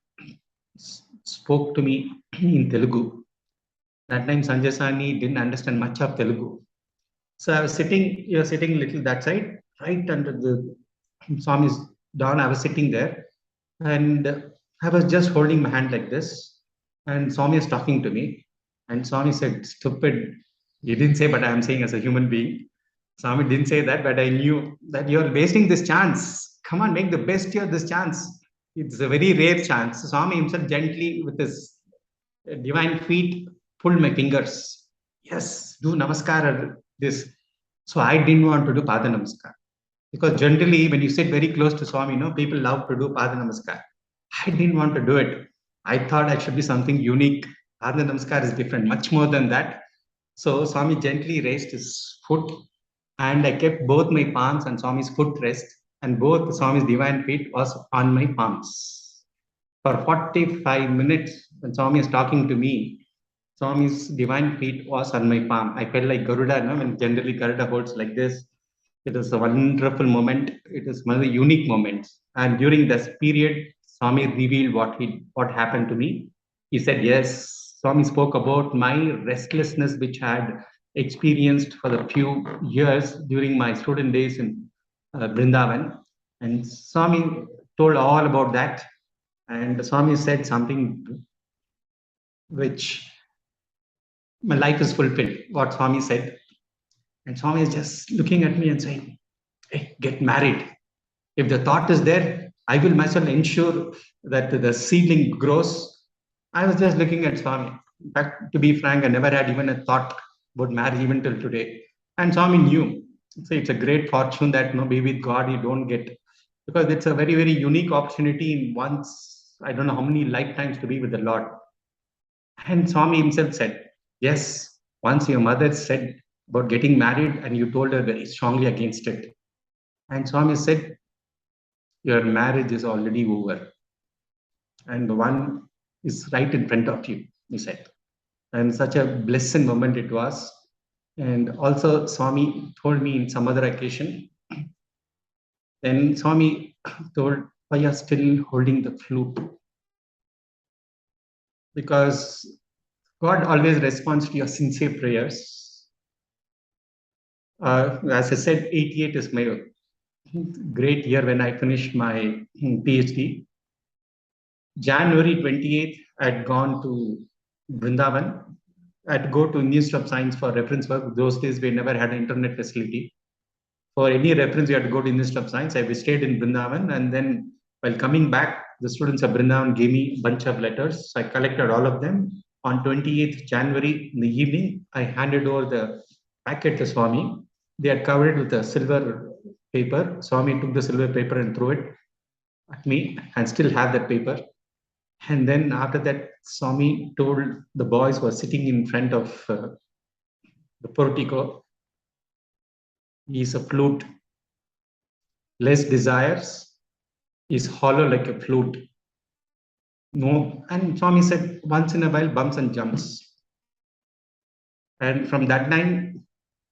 S3: spoke to me in Telugu. That time Sanjay Sani didn't understand much of Telugu. So I was sitting, you're sitting little that side, right under the Swami's down. I was sitting there and I was just holding my hand like this. And Swami is talking to me. And Swami said, stupid. He didn't say, but I am saying as a human being. Swami didn't say that, but I knew that you're wasting this chance. Come on, make the best of this chance. It's a very rare chance. Swami himself gently with his divine feet pulled my fingers. Yes, do namaskar this. So I didn't want to do pada namaskar. Because generally, when you sit very close to Swami, people love to do pada namaskar. I didn't want to do it. I thought I should be something unique. Pada namaskar is different, much more than that. So Swami gently raised his foot, and I kept both my palms on Swami's foot rest, and both Swami's divine feet was on my palms. For 45 minutes, when Swami is talking to me, Swami's divine feet was on my palm. I felt like Garuda, when generally Garuda holds like this. It was a wonderful moment. It was one of the unique moments. And during this period, Swami revealed what happened to me. He said, yes, Swami spoke about my restlessness, which I had experienced for the few years during my student days in Brindavan. And Swami told all about that. And Swami said something which my life is fulfilled, what Swami said. And Swami is just looking at me and saying, hey, get married. If the thought is there, I will myself ensure that the seedling grows. I was just looking at Swami. In fact, to be frank, I never had even a thought about marriage even till today. And Swami knew. So it's a great fortune that be with God you don't get. Because it's a very, very unique opportunity in once, I don't know how many lifetimes to be with the Lord. And Swami himself said, yes, once your mother said about getting married and you told her very strongly against it. And Swami said, your marriage is already over. And the one is right in front of you, he said. And such a blessed moment it was. And also Swami told me in some other occasion, then Swami told, why are you still holding the flute? Because God always responds to your sincere prayers. As I said, 88 is my great year when I finished my Ph.D. January 28th, I had gone to Brindavan. I had to go to Institute of Science for reference work. Those days, we never had an internet facility. For any reference, you had to go to Institute of Science. I stayed in Brindavan, and then while coming back, the students of Brindavan gave me a bunch of letters. So I collected all of them. On 28th January in the evening, I handed over the packet to Swami. They had covered it with a silver paper. Swami took the silver paper and threw it at me, and still have that paper. And then after that, Swami told the boys who were sitting in front of the portico, he's a flute, less desires, is hollow like a flute. No, and Swami said, once in a while, bumps and jumps. And from that time,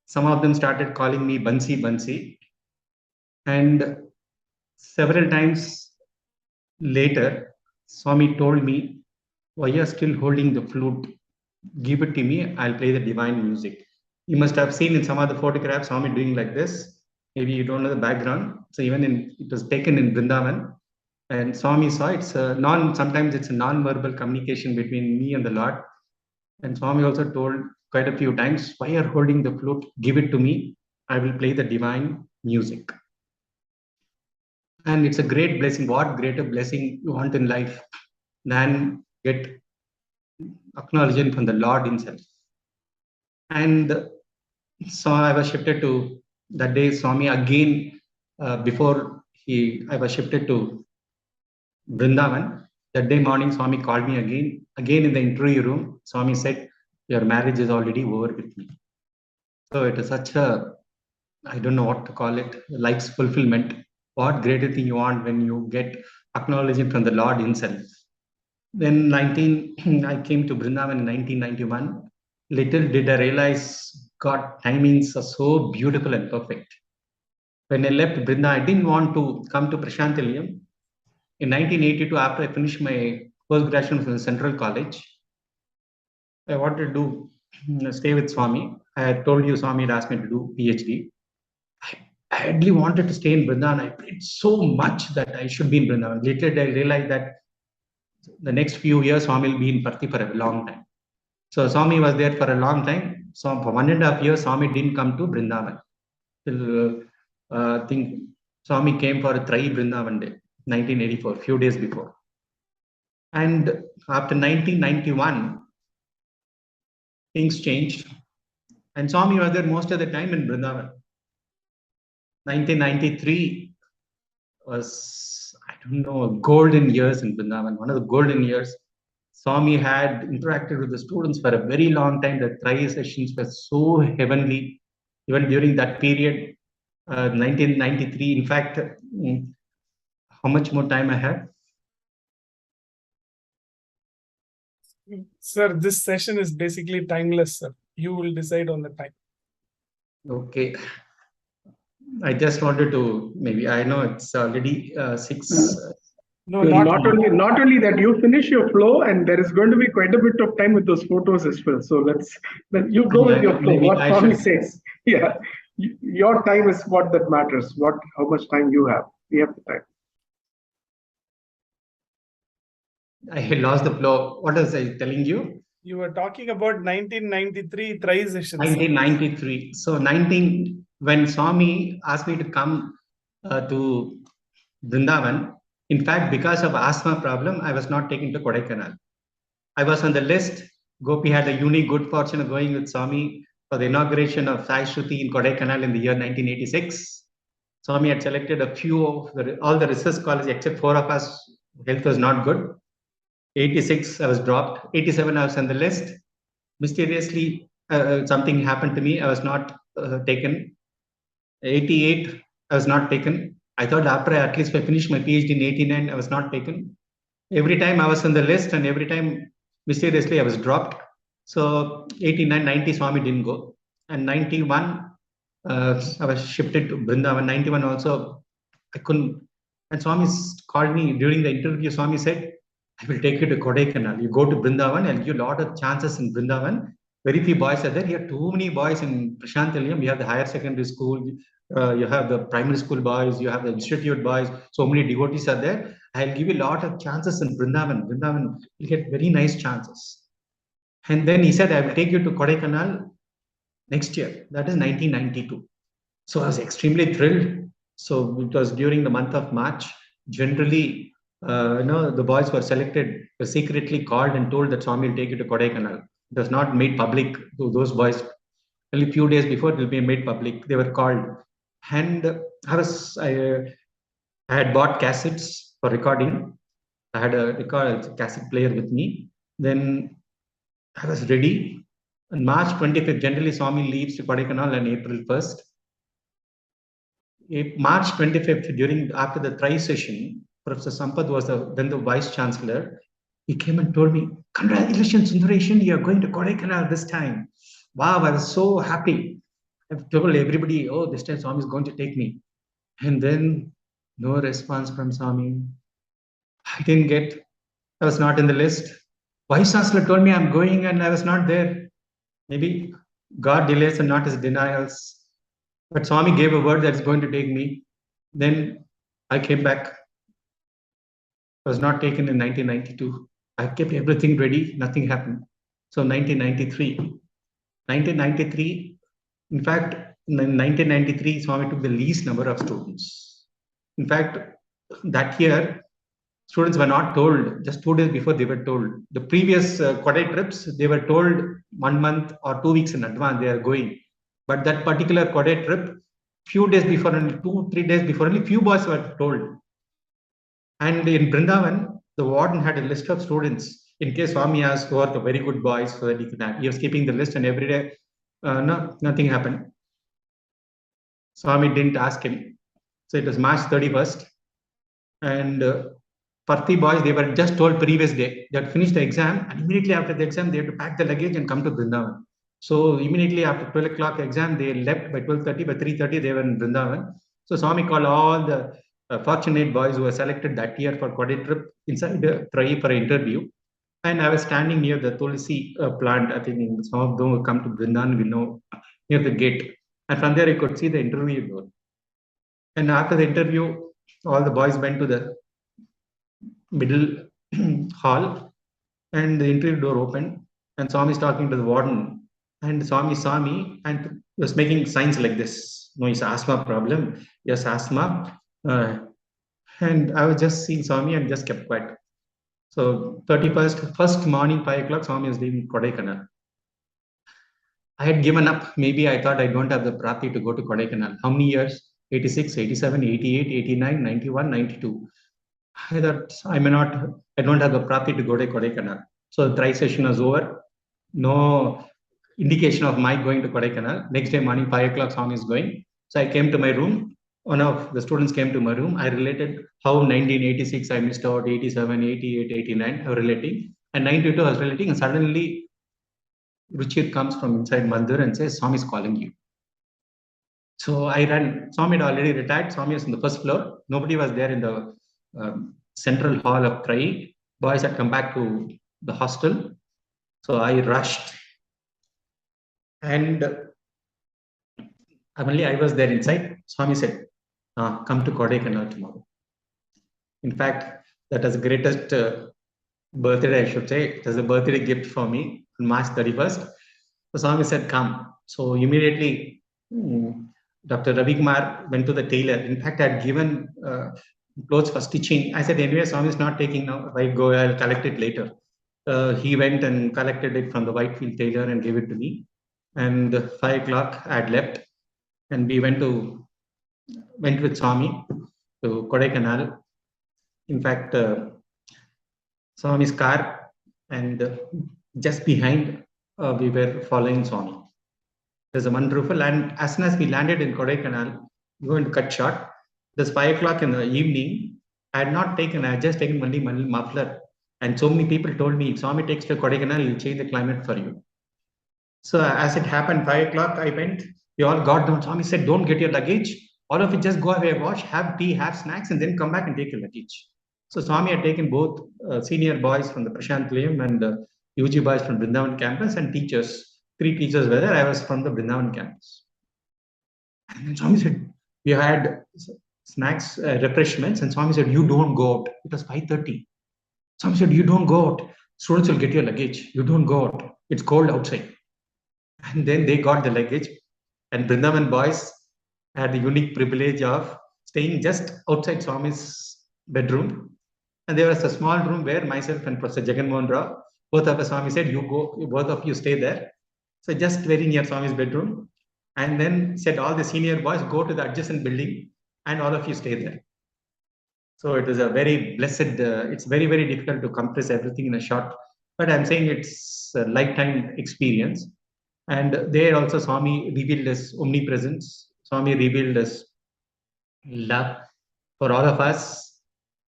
S3: some of them started calling me Bansi Bansi. And several times later, Swami told me, why are you still holding the flute? Give it to me, I'll play the divine music. You must have seen in some of the photographs, Swami doing like this. Maybe you don't know the background. So it was taken in Brindavan. And Swami saw sometimes it's a non-verbal communication between me and the Lord. And Swami also told quite a few times, why are you holding the flute? Give it to me. I will play the divine music. And it's a great blessing. What greater blessing you want in life than get acknowledgement from the Lord himself. And so I was shifted to that day, Swami again, I was shifted to Brindavan. That day morning, Swami called me again in the interview room. Swami said, your marriage is already over with me. So it is such I don't know what to call it, life's fulfillment. What greater thing you want when you get acknowledgement from the Lord himself. Then I came to Brindavan in 1991. Little did I realize God timings are so beautiful and perfect. When I left Brindavan, I didn't want to come to Prashantilayam. In 1982, after I finished my post-graduation from the Central College, I wanted to stay with Swami. I had told you Swami had asked me to do Ph.D. I badly wanted to stay in Brindavan. I prayed so much that I should be in Brindavan. Later, I realized that the next few years, Swami will be in Parthi for a long time. So Swami was there for a long time. So for 1.5 years, Swami didn't come to Brindavan. till I think Swami came for a Trai Brindavan Day, 1984, few days before. And after 1991, things changed. And Swami was there most of the time in Brindavan. 1993 was, I don't know, golden years in Brindavan, one of the golden years. Swami had interacted with the students for a very long time. The Trai sessions were so heavenly. Even during that period, 1993, in fact, how much more time I have?
S2: Sir, this session is basically timeless, sir. You will decide on the time.
S3: Okay. I just wanted to, maybe, I know it's already 6.
S2: No,
S1: not only that, you finish your flow, and there is going to be quite a bit of time with those photos as well. So then you go with your flow. What Swami says, yeah, your time is what that matters. How much time you have. We have the time.
S3: I lost the flow. What was I telling you?
S2: You were talking about 1993 Trai session.
S3: 1993. So when Swami asked me to come to Brindavan, in fact, because of asthma problem, I was not taken to Kodaikanal. I was on the list. Gopi had a unique good fortune of going with Swami for the inauguration of Sai Shruti in Kodaikanal in the year 1986. Swami had selected a few of all the research colleges except 4 of us. Health was not good. 86, I was dropped. 87, I was on the list. Mysteriously, something happened to me. I was not taken. 88, I was not taken. I thought after at least I finished my PhD in 89, I was not taken. Every time I was on the list, and every time mysteriously I was dropped. So 89, 90, Swami didn't go. And 91, I was shifted to Brindavan. 91 also, I couldn't. And Swami called me during the interview. Swami said, I will take you to Kodaikanal. You go to Brindavan, I'll give you a lot of chances in Brindavan. Very few boys are there. You have too many boys in Prashantalayam. You have the higher secondary school, you have the primary school boys, you have the institute boys. So many devotees are there. I'll give you a lot of chances in Brindavan. Brindavan, you'll get very nice chances. And then he said, I will take you to Kodaikanal next year. That is 1992. So I was extremely thrilled. So it was during the month of March. Generally, the boys were selected, were secretly called and told that Swami will take you to Kodaikanal. It was not made public to those boys. Only a few days before it will be made public. They were called. And I had bought cassettes for recording. I had a cassette player with me. Then I was ready. On March 25th, generally Swami leaves to Kodaikanal on April 1st. March 25th, after the Trai session, Professor Sampath was then the Vice Chancellor. He came and told me, congratulations, Sundaresan, you are going to Kodaikanal this time. Wow, I was so happy. I've told everybody, oh, this time Swami is going to take me. And then no response from Swami. I was not in the list. Vice Chancellor told me I'm going and I was not there. Maybe God delays and not his denials. But Swami gave a word that's going to take me. Then I came back. I was not taken in 1992. I kept everything ready. Nothing happened. So 1993, in fact, in 1993, Swami took the least number of students. In fact, that year, students were not told, just 2 days before they were told. The previous Kodai trips, they were told 1 month or 2 weeks in advance they are going. But that particular Kodai trip, few days before, only 2-3 days before, only few boys were told. And in Brindavan, the warden had a list of students in case Swami asked who are the very good boys so that he could have. He was keeping the list, and every day, nothing happened. Swami didn't ask him. So it was March 31st. And for the boys, they were just told previous day. They had finished the exam, and immediately after the exam, they had to pack the luggage and come to Brindavan. So immediately after 12 o'clock exam, they left by 12:30. By 3:30, they were in Brindavan. So Swami called all the fortunate boys who were selected that year for Kodai trip inside the Trai for an interview. And I was standing near the Tulsi plant. I think some of them who come to Brindavan, we know, near the gate. And from there, I could see the interview door. And after the interview, all the boys went to the middle hall, and the interview door opened. And Swami is talking to the warden. And Swami saw me and was making signs like this. No, it's asthma problem. Yes, asthma. And I was just seeing Swami and just kept quiet. So 31st, first morning, 5 o'clock, Swami was leaving Kodaikanal. I had given up. Maybe I thought I don't have the prati to go to Kodaikanal. How many years? 86, 87, 88, 89, 91, 92. I thought I don't have the prati to go to Kodaikanal. So the thrice session was over. No indication of my going to Kodaikanal. Next day morning, 5 o'clock, Swami is going. So I came to my room. One of the students came to my room. I related how 1986 I missed out, 87, 88, 89, I was relating. And 92 I was relating. And suddenly Ruchir comes from inside Mandir and says, Swami is calling you. So I ran. Swami had already retired. Swami was on the first floor. Nobody was there in the central hall of Trai. Boys had come back to the hostel. So I rushed. And only I was there inside. Swami said, come to Kodaikanal tomorrow. In fact, that was the greatest birthday, I should say. It was a birthday gift for me on March 31st. So Swami said, come. So immediately, Dr. Ravi Kumar went to the tailor. In fact, I had given clothes for stitching. I said, anyway, Swami is not taking now. If I go, I'll collect it later. He went and collected it from the Whitefield tailor and gave it to me. And 5 o'clock, I had left. And we went with Swami to Kodaikanal. In fact, Swami's car, and just behind, we were following Swami. It was a wonderful, and as soon as we landed in Kodaikanal, we went to cut short. It was 5 o'clock in the evening. I had just taken only muffler. And so many people told me, if Swami takes to Kodaikanal, he'll change the climate for you. So as it happened, 5 o'clock, I went. We all got down. Swami said, don't get your luggage. All of you just go away, wash, have tea, have snacks, and then come back and take your luggage. So Swami had taken both senior boys from the Prashant Layam and UG boys from Brindavan Campus and teachers. 3 teachers were there. I was from the Brindavan Campus. And then Swami said, we had snacks, refreshments, and Swami said, you don't go out. It was 5:30. Swami said, you don't go out. Students will get your luggage. You don't go out. It's cold outside. And then they got the luggage. And Brindavan boys had the unique privilege of staying just outside Swami's bedroom. And there was a small room where myself and Professor Jagan Mohan Rao, both of us, Swami said, you go, both of you stay there. So just very near Swami's bedroom. And then said all the senior boys go to the adjacent building and all of you stay there. So it was a very blessed, it's very, very difficult to compress everything in a short, but I'm saying it's a lifetime experience. And there also Swami revealed his omnipresence. Swami revealed his love for all of us.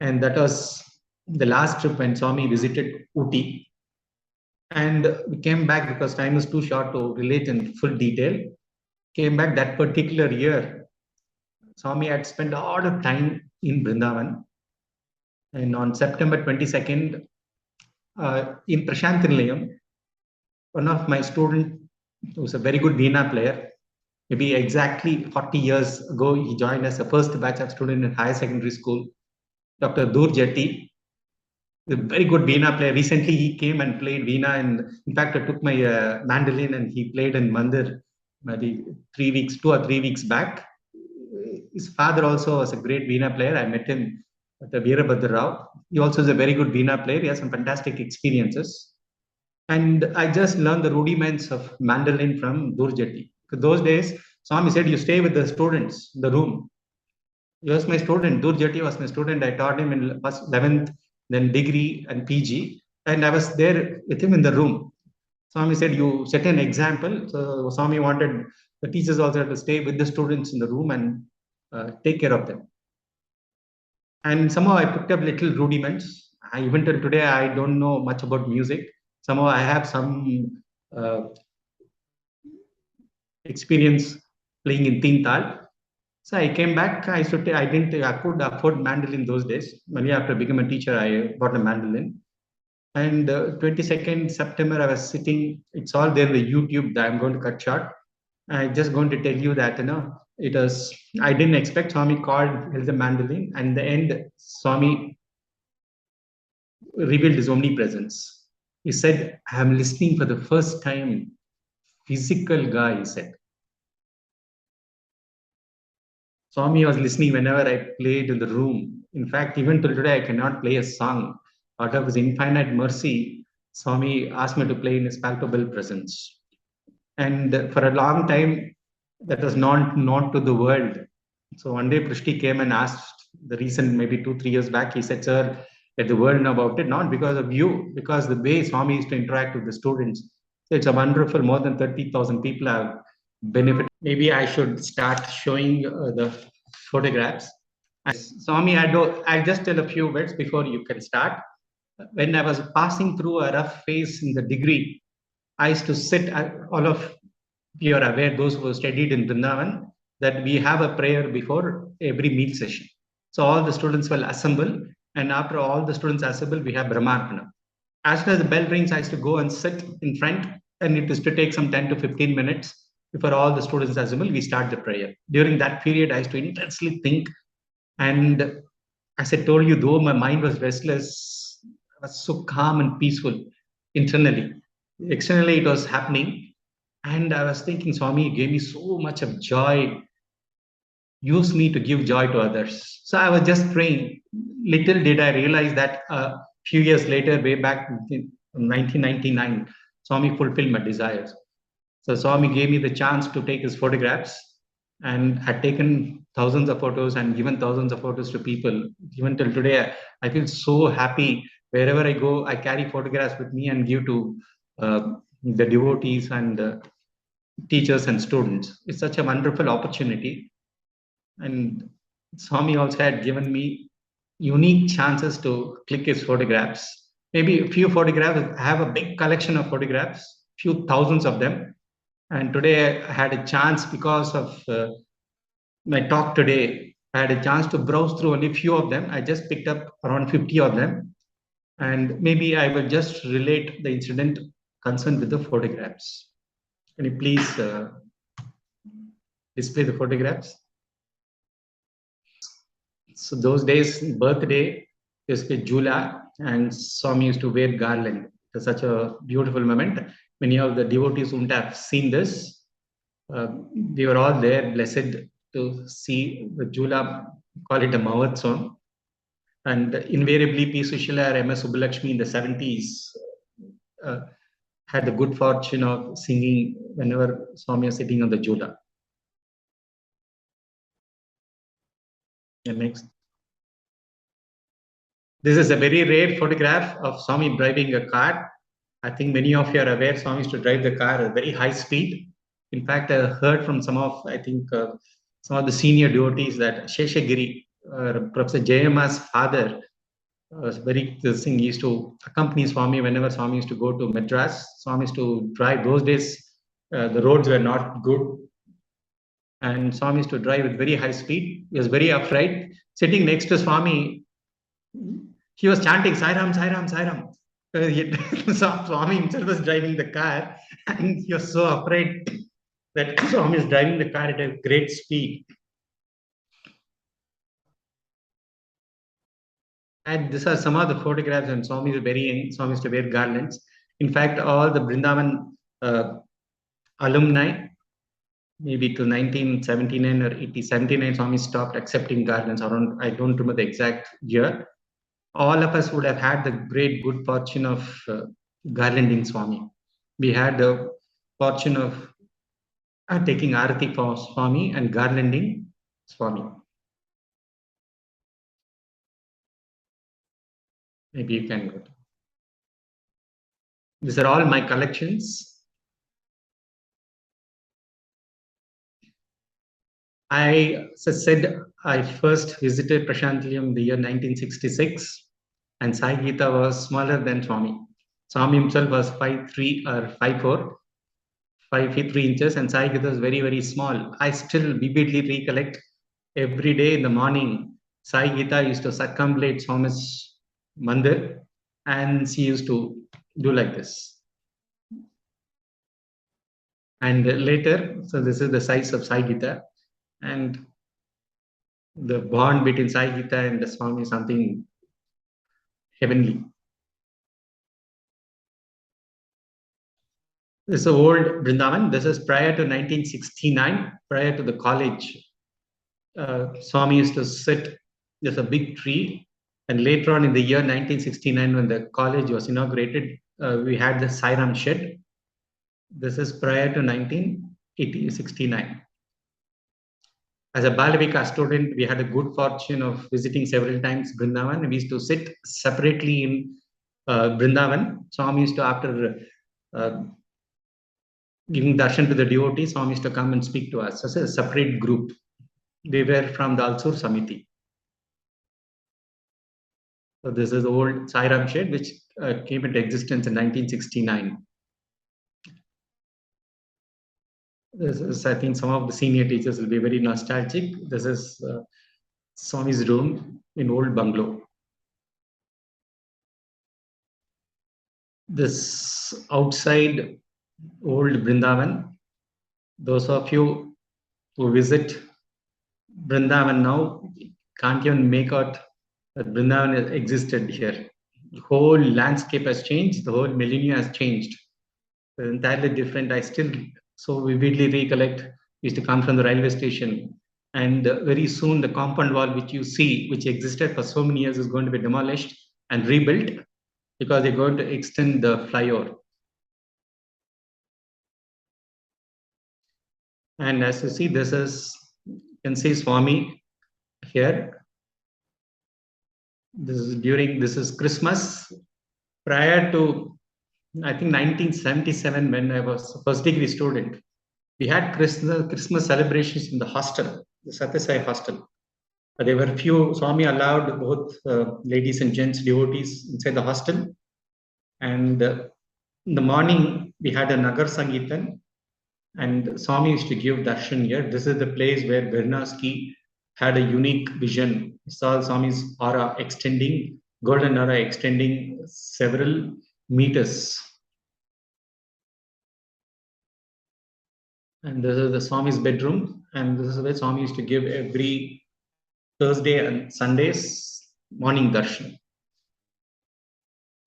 S3: And that was the last trip when Swami visited Ooty. And we came back because time is too short to relate in full detail. Came back that particular year. Swami had spent a lot of time in Brindavan. And on September 22nd, in Prashant Nilayam, one of my students, who was a very good Veena player, maybe exactly 40 years ago, he joined as a first batch of student in higher secondary school, Dr. Dur Jetty, a very good Veena player. Recently, he came and played Veena, and in fact, I took my mandolin and he played in Mandir maybe 2 or 3 weeks back. His father also was a great Veena player. I met him at the Veerabhadra Rao. He also is a very good Veena player. He has some fantastic experiences. And I just learned the rudiments of mandolin from Dur Jetty. Those days, Swami said, you stay with the students in the room. He was my student. Dur Jetty was my student. I taught him in 11th, then degree and PG. And I was there with him in the room. Swami said, you set an example. So Swami wanted the teachers also to stay with the students in the room and take care of them. And somehow I picked up little rudiments. Even till today, I don't know much about music. Somehow I have some experience playing in Tintal. So I came back. I could afford mandolin those days. Only after becoming a teacher, I bought a mandolin. And 22nd September, I was sitting. It's all there in the YouTube that I'm going to cut short. I'm just going to tell you that it was. I didn't expect Swami held the mandolin, and in the end, Swami revealed his omnipresence. He said, "I am listening for the first time physical guy, he said. Swami was listening whenever I played in the room. In fact, even till today, I cannot play a song. Out of his infinite mercy, Swami asked me to play in his palpable presence. And for a long time, that was not to the world. So one day, Prishti came and asked the reason, maybe 2-3 years back. He said, "Sir, let the world know about it, not because of you, because the way Swami used to interact with the students. So it's a wonderful, more than 30,000 people have benefited." Maybe I should start showing the photographs. Swami, I'll just tell a few words before you can start. When I was passing through a rough phase in the degree, I used to sit, all of you are aware, those who studied in Brindavan, that we have a prayer before every meal session. So all the students will assemble, and after all the students assemble, we have Brahmarpana. As soon as the bell rings, I used to go and sit in front, and it used to take some 10 to 15 minutes before all the students assemble, we start the prayer. During that period, I used to intensely think, and as I told you, though my mind was restless, I was so calm and peaceful internally. Externally, it was happening. And I was thinking, Swami gave me so much of joy. Use me to give joy to others. So I was just praying. Little did I realize that a few years later, way back in 1999, Swami fulfilled my desires. So Swami gave me the chance to take his photographs, and had taken thousands of photos and given thousands of photos to people. Even till today, I feel so happy. Wherever I go, I carry photographs with me and give to the devotees and teachers and students. It's such a wonderful opportunity. And Swami also had given me unique chances to click his photographs. Maybe a few photographs. I have a big collection of photographs, few thousands of them. And today I had a chance, because of my talk today, I had a chance to browse through only few of them. I just picked up around 50 of them. And maybe I will just relate the incident concerned with the photographs. Can you please display the photographs? So those days, birthday, used to be Jula, and Swami used to wear garland. It's such a beautiful moment. Many of the devotees wouldn't have seen this. We were all there, blessed to see the Jula, call it a Mahotsam. And invariably, P. Sushila or M.S. Subbulakshmi in the 70s had the good fortune of singing whenever Swami was sitting on the Jula. And next. This is a very rare photograph of Swami driving a car. I think many of you are aware Swami used to drive the car at very high speed. In fact, I heard from some of the senior devotees that Sheshagiri, Professor Jayama's father, was very this thing. He used to accompany Swami whenever Swami used to go to Madras. Swami used to drive. Those days, the roads were not good, and Swami used to drive with very high speed. He was very upright. Sitting next to Swami, he was chanting Sai Ram, Sai Ram, Sai Ram. Swami himself was driving the car, and he was so upright that Swami is driving the car at a great speed. And these are some of the photographs, and Swami is very young. Swami used to wear garlands. In fact, all the Brindavan alumni, maybe to 1979 or 1979, Swami stopped accepting garlands. Around, I don't remember the exact year. All of us would have had the great good fortune of garlanding Swami. We had the fortune of taking Arati for Swami and garlanding Swami. Maybe you can go. These are all my collections. I said I first visited Prashantliam in the year 1966, and Sai Gita was smaller than Swami. Swami himself was 5'3" or 5'4", 5 feet 3 inches, and Sai Gita was very, very small. I still vividly recollect every day in the morning, Sai Gita used to circumambulate Swami's mandir, and she used to do like this. And later, so this is the size of Sai Gita, and the bond between Sai Gita and the Swami is something heavenly. This is old Brindavan. This is prior to 1969, prior to the college. Swami used to sit, there's a big tree. And later on in the year 1969, when the college was inaugurated, we had the Sairam shed. This is prior to 1969. As a Bal Vikas student, we had a good fortune of visiting several times Brindavan. We used to sit separately in Brindavan. Swami used to, after giving darshan to the devotees, Swami used to come and speak to us as a separate group. They were from the Alsur Samiti. So this is the old Sairam shed, which came into existence in 1969. This is, I think some of the senior teachers will be very nostalgic. This is Swami's room in old Bangalore. This outside old Brindavan, those of you who visit Brindavan now can't even make out that Brindavan existed here. The whole landscape has changed, the whole millennia has changed. It's entirely different. I still so vividly recollect, we used to come from the railway station, and very soon the compound wall which you see, which existed for so many years, is going to be demolished and rebuilt because they're going to extend the flyover. And as you see, this is, you can see Swami here. This is Christmas. Prior to, I think 1977, when I was a first degree student, we had Christmas celebrations in the hostel, the Sathya Sai hostel. There were few, Swami allowed both ladies and gents devotees inside the hostel. And in the morning, we had a Nagar Sangeetan, and Swami used to give darshan here. This is the place where Bernowski had a unique vision. He saw Swami's aura extending, golden aura extending several meters. And this is the Swami's bedroom. And this is where Swami used to give every Thursday and Sundays morning darshan.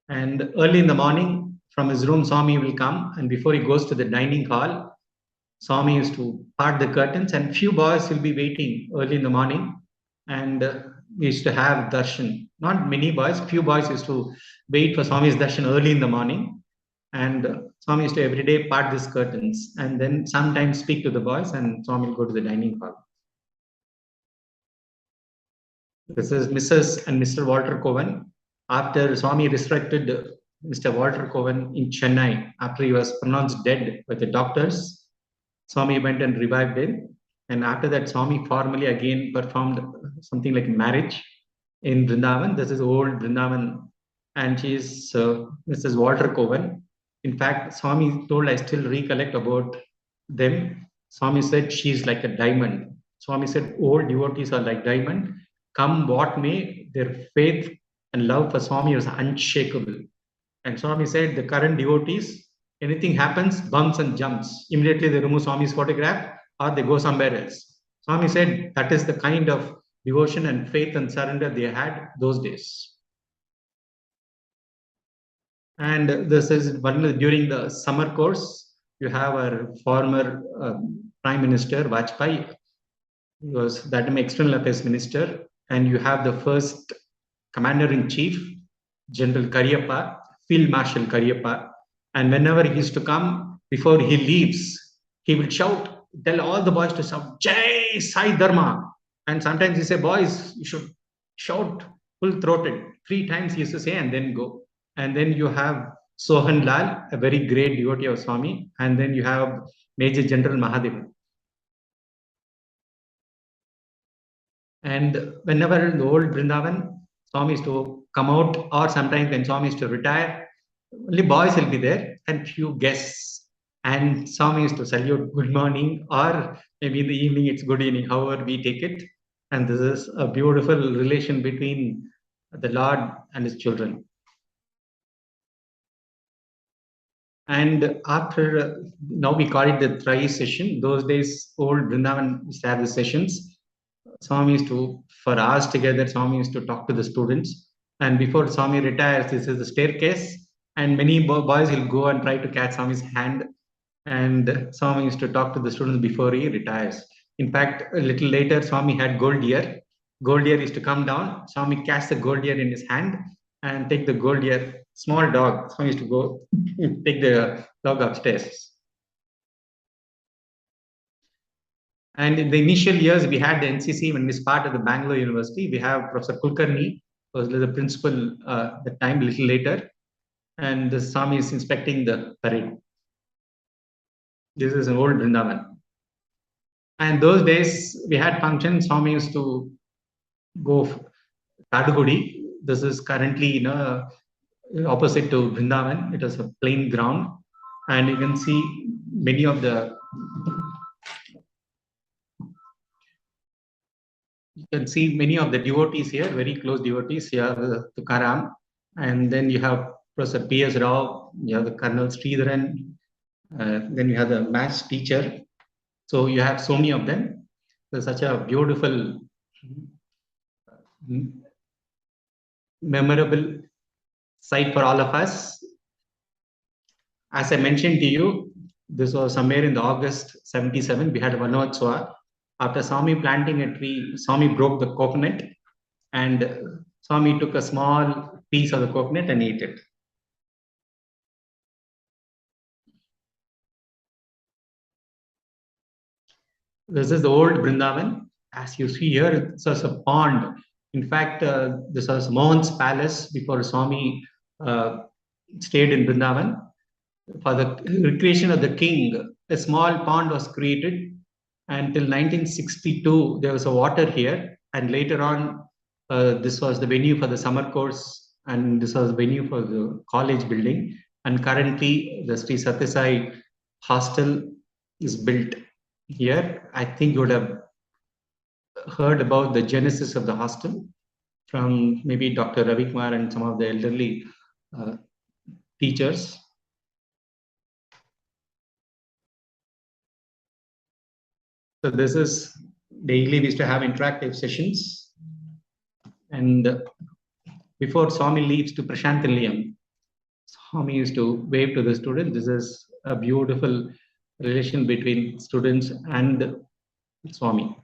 S3: And early in the morning, from his room, Swami will come. And before he goes to the dining hall, Swami used to part the curtains, and few boys will be waiting early in the morning. And we used to have darshan. Not many boys, few boys used to wait for Swami's darshan early in the morning. And Swami used to every day part these curtains and then sometimes speak to the boys, and Swami will go to the dining hall. This is Mrs. and Mr. Walter Cohen. After Swami resurrected Mr. Walter Cohen in Chennai, after he was pronounced dead by the doctors, Swami went and revived him. And after that, Swami formally again performed something like marriage in Brindavan. This is old Brindavan, and she is Mrs. Walter Cohen. In fact, Swami told, I still recollect about them. Swami said, she's like a diamond. Swami said, old devotees are like diamond. Come what may, their faith and love for Swami was unshakable. And Swami said, the current devotees, anything happens, bumps and jumps. Immediately they remove Swami's photograph or they go somewhere else. Swami said, that is the kind of devotion and faith and surrender they had those days. And this is during the summer course, you have our former Prime Minister, Vajpayee. He was that time External Affairs Minister. And you have the first Commander-in-Chief, General Cariappa, Field Marshal Cariappa. And whenever he used to come, before he leaves, he would shout, tell all the boys to shout, Jai Sai Dharma. And sometimes he say, boys, you should shout full-throated. 3 times he used to say, and then go. And then you have Sohan Lal, a very great devotee of Swami. And then you have Major General Mahadevan. And whenever in the old Brindavan, Swami used to come out, or sometimes when Swami used to retire, only boys will be there and few guests. And Swami used to salute good morning, or maybe in the evening it's good evening, however we take it. And this is a beautiful relation between the Lord and his children. And after, now we call it the Tri session. Those days, old Brindavan used to have the sessions. Swami used to, for hours together, Swami used to talk to the students. And before Swami retires, this is the staircase. And many boys will go and try to catch Swami's hand And Swami used to talk to the students before he retires. In fact, a little later, Swami had gold deer. Gold deer used to come down. Swami cast the gold deer in his hand and take the gold deer, small dog. Swami used to go take the dog upstairs. And in the initial years, we had the NCC when we was part of the Bangalore University. We have Professor Kulkarni, who was the principal at the time, a little later. And the Swami is inspecting the parade. This is an old Brindavan. And those days, we had functions. Swami used to go Kadugudi. This is currently opposite to Brindavan. It was a plain ground. And you can see many of the devotees here, very close devotees. You have Tukaram, and then you have Professor P.S. Rao, you have the Colonel Sridharan, then you have the maths teacher. So you have so many of them. So such a beautiful, memorable sight for all of us. As I mentioned to you, this was somewhere in the August 77. We had a Vanotswa. After Swami planting a tree, Swami broke the coconut, and Swami took a small piece of the coconut and ate it. This is the old Brindavan. As you see here, this was a pond. In fact, this was Mohan's palace before Swami stayed in Brindavan. For the recreation of the king, a small pond was created. Until 1962, there was a water here. And later on, this was the venue for the summer course. And this was the venue for the college building. And currently, the Sri Sathya Sai hostel is built here. I think you would have heard about the genesis of the hostel from maybe Dr. Ravi Kumar and some of the elderly teachers. So this is daily, we used to have interactive sessions. And before Swami leaves to Prashantilayam, Swami used to wave to the students. This is a beautiful relation between students and Swami.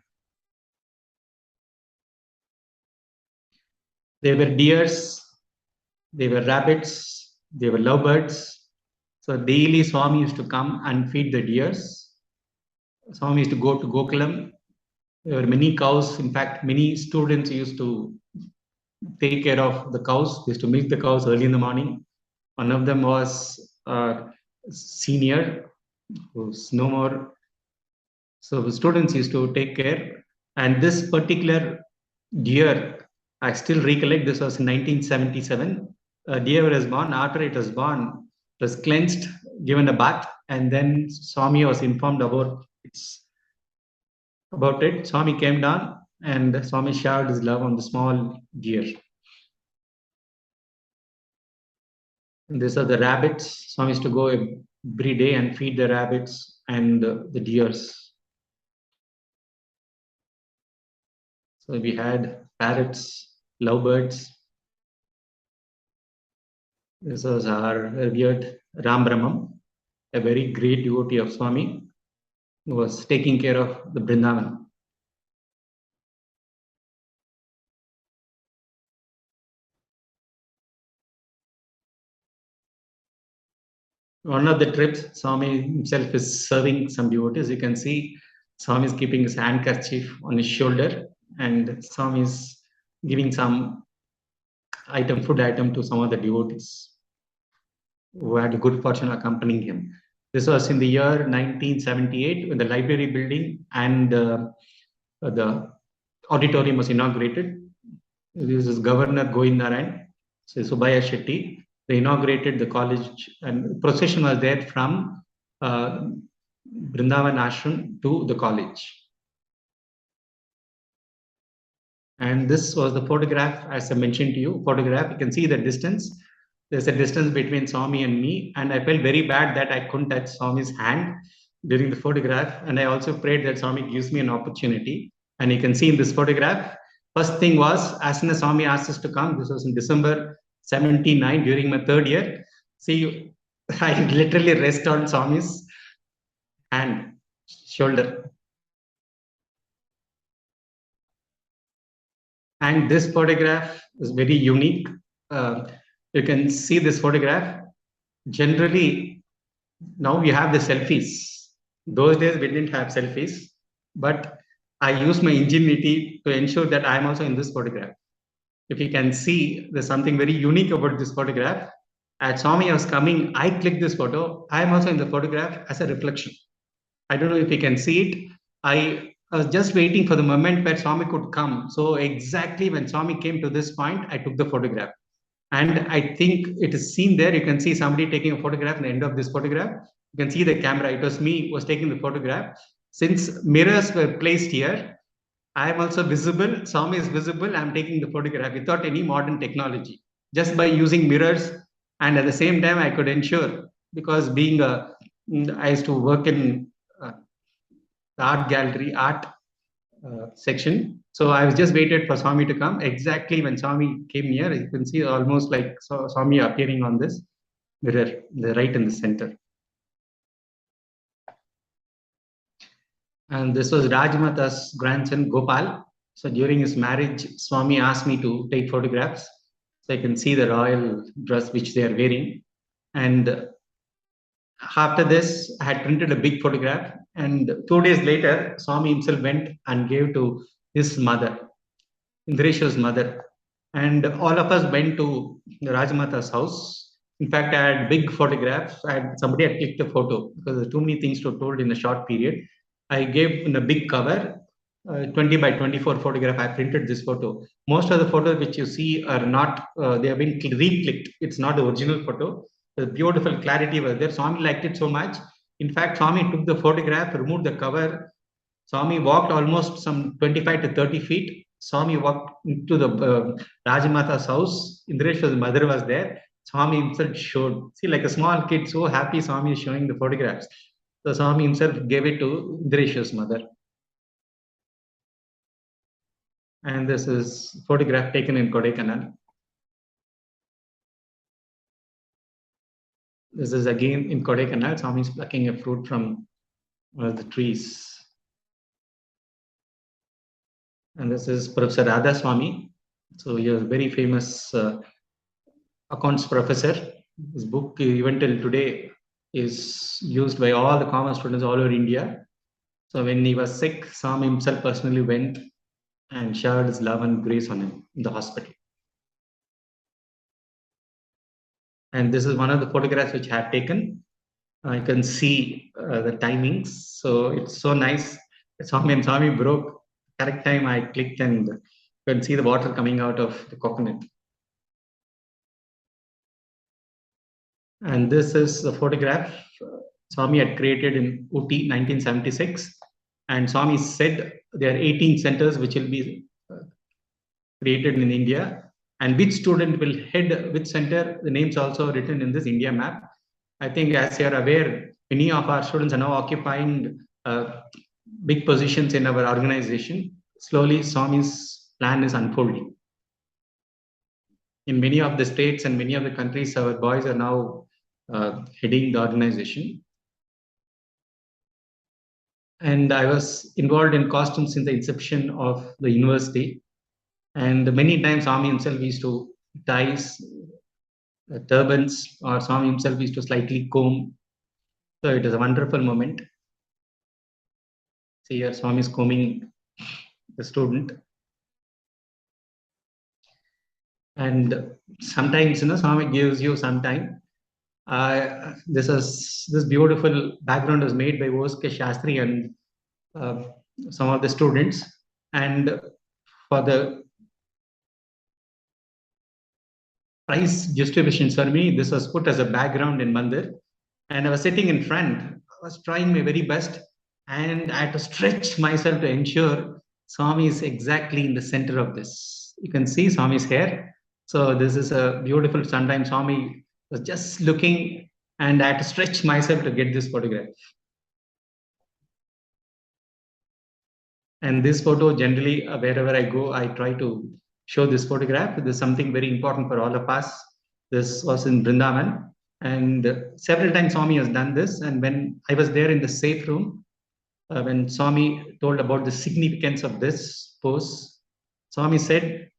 S3: There were deers, there were rabbits, there were lovebirds. So daily Swami used to come and feed the deers. Swami used to go to Gokulam. There were many cows. In fact, many students used to take care of the cows. They used to milk the cows early in the morning. One of them was a senior who's no more. So the students used to take care. And this particular deer, I still recollect, this was in 1977. A deer was born. After it was born, it was cleansed, given a bath, and then Swami was informed about it. Swami came down and Swami showered his love on the small deer. And these are the rabbits. Swami used to go every day and feed the rabbits and the deers. So we had parrots, lovebirds. This was our revered Ram Brahmam, a very great devotee of Swami, who was taking care of the Brindavan. One of the trips, Swami himself is serving some devotees. You can see Swami is keeping his handkerchief on his shoulder, and Swami is giving some food item to some of the devotees who had a good fortune accompanying him. This was in the year 1978 when the library building and the auditorium was inaugurated. This is Governor Govind Narayan, so Subaya Shetty. They inaugurated the college, and the procession was there from Brindavan Ashram to the college. And this was the photograph, as I mentioned to you, photograph. You can see the distance. There's a distance between Swami and me, and I felt very bad that I couldn't touch Swami's hand during the photograph. And I also prayed that Swami gives me an opportunity. And you can see in this photograph, first thing was, as soon as Swami asked us to come, this was in December 79 during my third year. See, I literally rest on Swami's hand, shoulder. And this photograph is very unique. You can see this photograph. Generally, now we have the selfies. Those days we didn't have selfies, but I used my ingenuity to ensure that I am also in this photograph. If you can see, there's something very unique about this photograph. As Swami was coming, I clicked this photo. I am also in the photograph as a reflection. I don't know if you can see it. I was just waiting for the moment where Swami could come. So exactly when Swami came to this point, I took the photograph. And I think it is seen there. You can see somebody taking a photograph at the end of this photograph. You can see the camera. It was me who was taking the photograph. Since mirrors were placed here, I am also visible. Swami is visible. I'm taking the photograph without any modern technology, just by using mirrors. And at the same time, I could ensure, because I used to work in the art gallery, art section. So I was just waited for Swami to come. Exactly when Swami came here, you can see almost like Swami appearing on this mirror, the right in the center. And this was Rajmata's grandson, Gopal. So during his marriage, Swami asked me to take photographs. So I can see the royal dress which they are wearing. And after this, I had printed a big photograph. And 2 days later, Swami himself went and gave to his mother, Indresha's mother. And all of us went to Rajmata's house. In fact, I had big photographs. Somebody had clicked the photo because there are too many things to told in a short period. I gave in a big cover, 20 by 24 photograph. I printed this photo. Most of the photos which you see are not, they have been re-clicked. It's not the original photo. The beautiful clarity was there. Swami liked it so much. In fact, Swami took the photograph, removed the cover. Swami walked almost some 25 to 30 feet. Swami walked into the Rajmata's house. Indresha's mother was there. Swami himself showed. See, like a small kid, so happy Swami is showing the photographs. So Swami himself gave it to Indresha's mother. And this is photograph taken in Kodaikanal. This is again in Kodaikanal. Swami is plucking a fruit from one of the trees. And this is Professor Radha Swami. So he was a very famous accounts professor. His book, even till today, is used by all the common students all over India. So when he was sick, Swami himself personally went and showered his love and grace on him in the hospital. And this is one of the photographs which I have taken. You can see the timings. So it's so nice. Swami broke. Correct time I clicked and you can see the water coming out of the coconut. And this is the photograph Swami had created in Ooty, 1976. And Swami said there are 18 centers which will be created in India. And which student will head which center, the names also written in this India map. I think as you are aware, many of our students are now occupying big positions in our organization. Slowly, Swami's plan is unfolding. In many of the states and many of the countries, our boys are now heading the organization. And I was involved in costumes since the inception of the university. And many times Swami himself used to tie turbans, or Swami himself used to slightly comb. So it is a wonderful moment. See here, Swami is combing the student. And sometimes, Swami gives you some time. This beautiful background was made by O.S.K. Shastri and some of the students. And for the prize distribution ceremony, this was put as a background in Mandir. And I was sitting in front. I was trying my very best. And I had to stretch myself to ensure Swami is exactly in the center of this. You can see Swami's hair. So this is a beautiful sunrise. Swami was just looking, and I had to stretch myself to get this photograph. And this photo, generally, wherever I go, I try to show this photograph. This is something very important for all of us. This was in Brindavan. And several times Swami has done this. And when I was there in the safe room, when Swami told about the significance of this pose, Swami said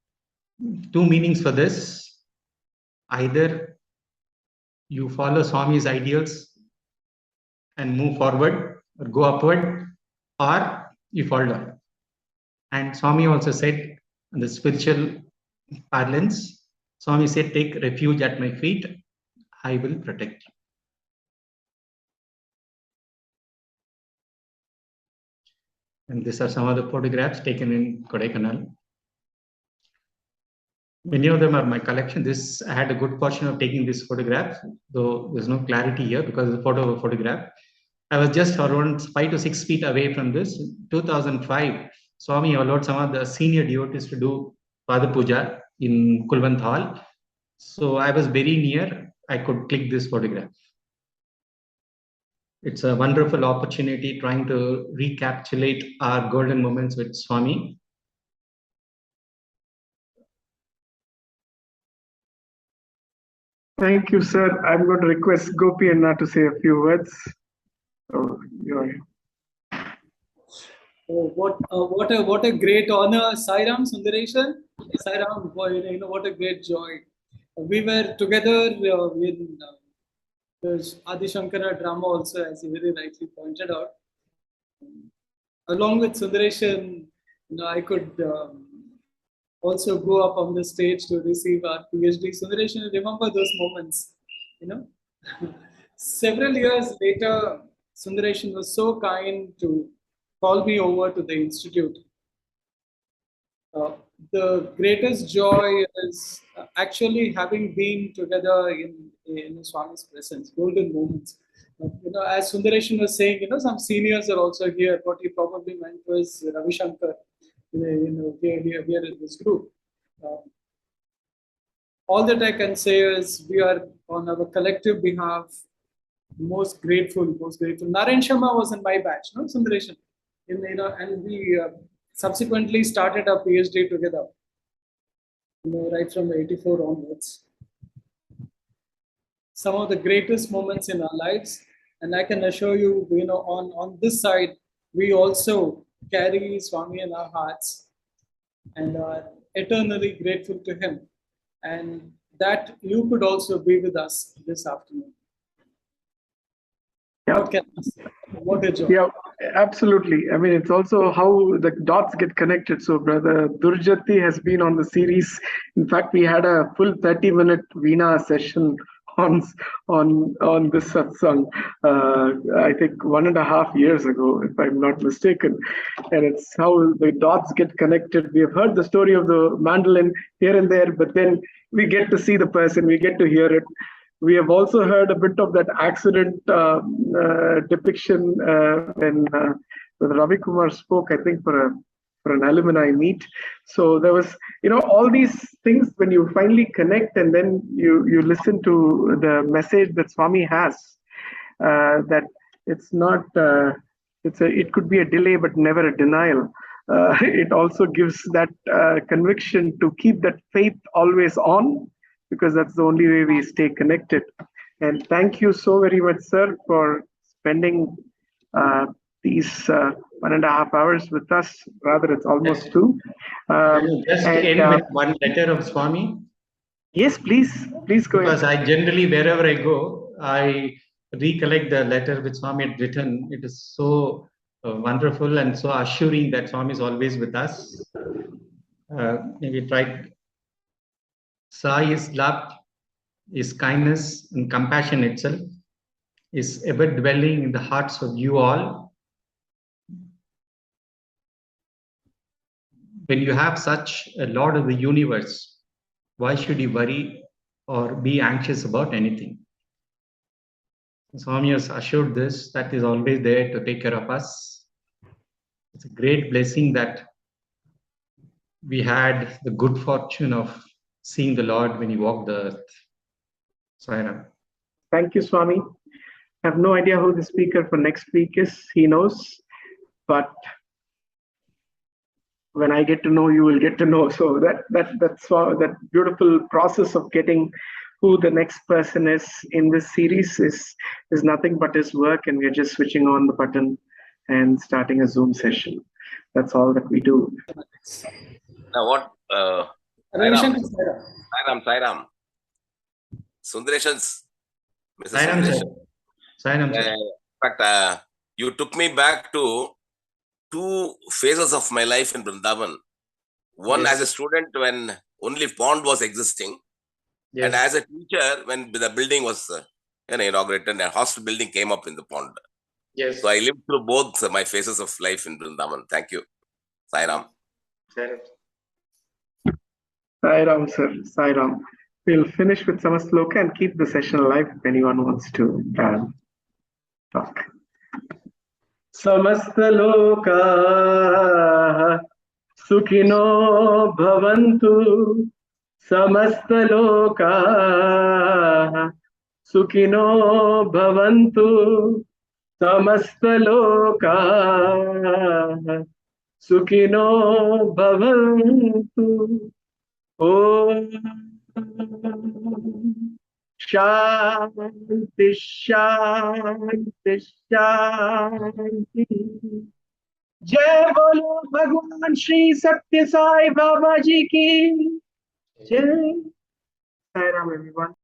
S3: two meanings for this. Either you follow Swami's ideals and move forward or go upward, or you fall down. And Swami also said, in the spiritual parlance, Swami said, take refuge at my feet, I will protect you. And these are some of the photographs taken in Kodaikanal. Many of them are my collection. I had a good portion of taking this photograph, though there's no clarity here because the photo of a photograph. I was just around 5 to 6 feet away from this. 2005, Swami allowed some of the senior devotees to do Pada Puja in Kulwant Hall. So I was very near. I could click this photograph. It's a wonderful opportunity trying to recapitulate our golden moments with Swami.
S1: Thank you, sir. I'm going to request Gopi Anna to say a few words. Oh,
S4: what a great honor, Sai Sundaresan. Sai Ram, what a great joy. We were together in the Adi Shankara drama also, as you very rightly pointed out. Along with Sundaresan, I could also go up on the stage to receive our Ph.D. Sundaresan, remember those moments, Several years later, Sundaresan was so kind to call me over to the institute. The greatest joy is actually having been together in Swami's presence, golden moments. As Sundaresan was saying, some seniors are also here. What he probably meant was Ravi Shankar, here in this group. All that I can say is we are on our collective behalf most grateful. Narayan Sharma was in my batch, no, Sundaresan, and we subsequently started our PhD together, right from 84 onwards. Some of the greatest moments in our lives, and I can assure you, on this side, we also carry Swami in our hearts and are eternally grateful to him, and that you could also be with us this afternoon.
S1: Yeah.
S4: What a joy.
S1: Yeah, absolutely. I mean, it's also how the dots get connected. So Brother Durjati has been on the series. In fact, we had a full 30-minute Veena session on this satsang, I think 1.5 years ago, if I'm not mistaken. And it's how the dots get connected. We have heard the story of the mandolin here and there, but then we get to see the person, we get to hear it. We have also heard a bit of that accident depiction when Ravi Kumar spoke, I think, for an alumni meet. So there was, all these things when you finally connect and then you listen to the message that Swami has, that it's not, it could be a delay, but never a denial. It also gives that conviction to keep that faith always on, because that's the only way we stay connected. And thank you so very much, sir, for spending these 1.5 hours with us. Rather, it's almost 2.
S3: Just end with one letter of Swami.
S1: Yes, please go ahead.
S3: Because I generally, wherever I go, I recollect the letter which Swami had written. It is so wonderful and so assuring that Swami is always with us. Maybe try. Sai is love, is kindness and compassion itself, is ever dwelling in the hearts of you all. When you have such a Lord of the universe, why should you worry or be anxious about anything? Swami has assured this, that is always there to take care of us. It's a great blessing that we had the good fortune of seeing the Lord when he walked the earth. Sai Ram.
S1: Thank you, Swami. I have no idea who the speaker for next week is. He knows, but when I get to know, you will get to know. So that beautiful process of getting who the next person is in this series is nothing but his work, and we're just switching on the button and starting a Zoom session. That's all that we do.
S5: Now what?
S4: Revision
S5: Sairam.
S4: to Sairam.
S5: Sairam. Sundaresan's Mrs.
S3: Sairam, sir.
S5: Sundaresan.
S3: Sairam, sir.
S5: In fact, you took me back to two phases of my life in Brindavan. One
S3: Yes.
S5: as a student when only pond was existing,
S3: Yes.
S5: and as a teacher when the building was inaugurated and a hostel building came up in the pond.
S3: Yes.
S5: So I lived through both my phases of life in Brindavan. Thank you. Sairam.
S3: Sairam.
S1: Sairam, sir. Sairam. We'll finish with Samasloka and keep the session alive if anyone wants to talk. Samastaloka Sukhino Bhavantu. Samastaloka Sukhino Bhavantu. Samastaloka Sukhino Bhavantu. Om Shanti Shanti Shanti. Jai Bolo Bhagwan Sri Sathya Sai Baba Ji ki Jai. Sai Ram, everyone.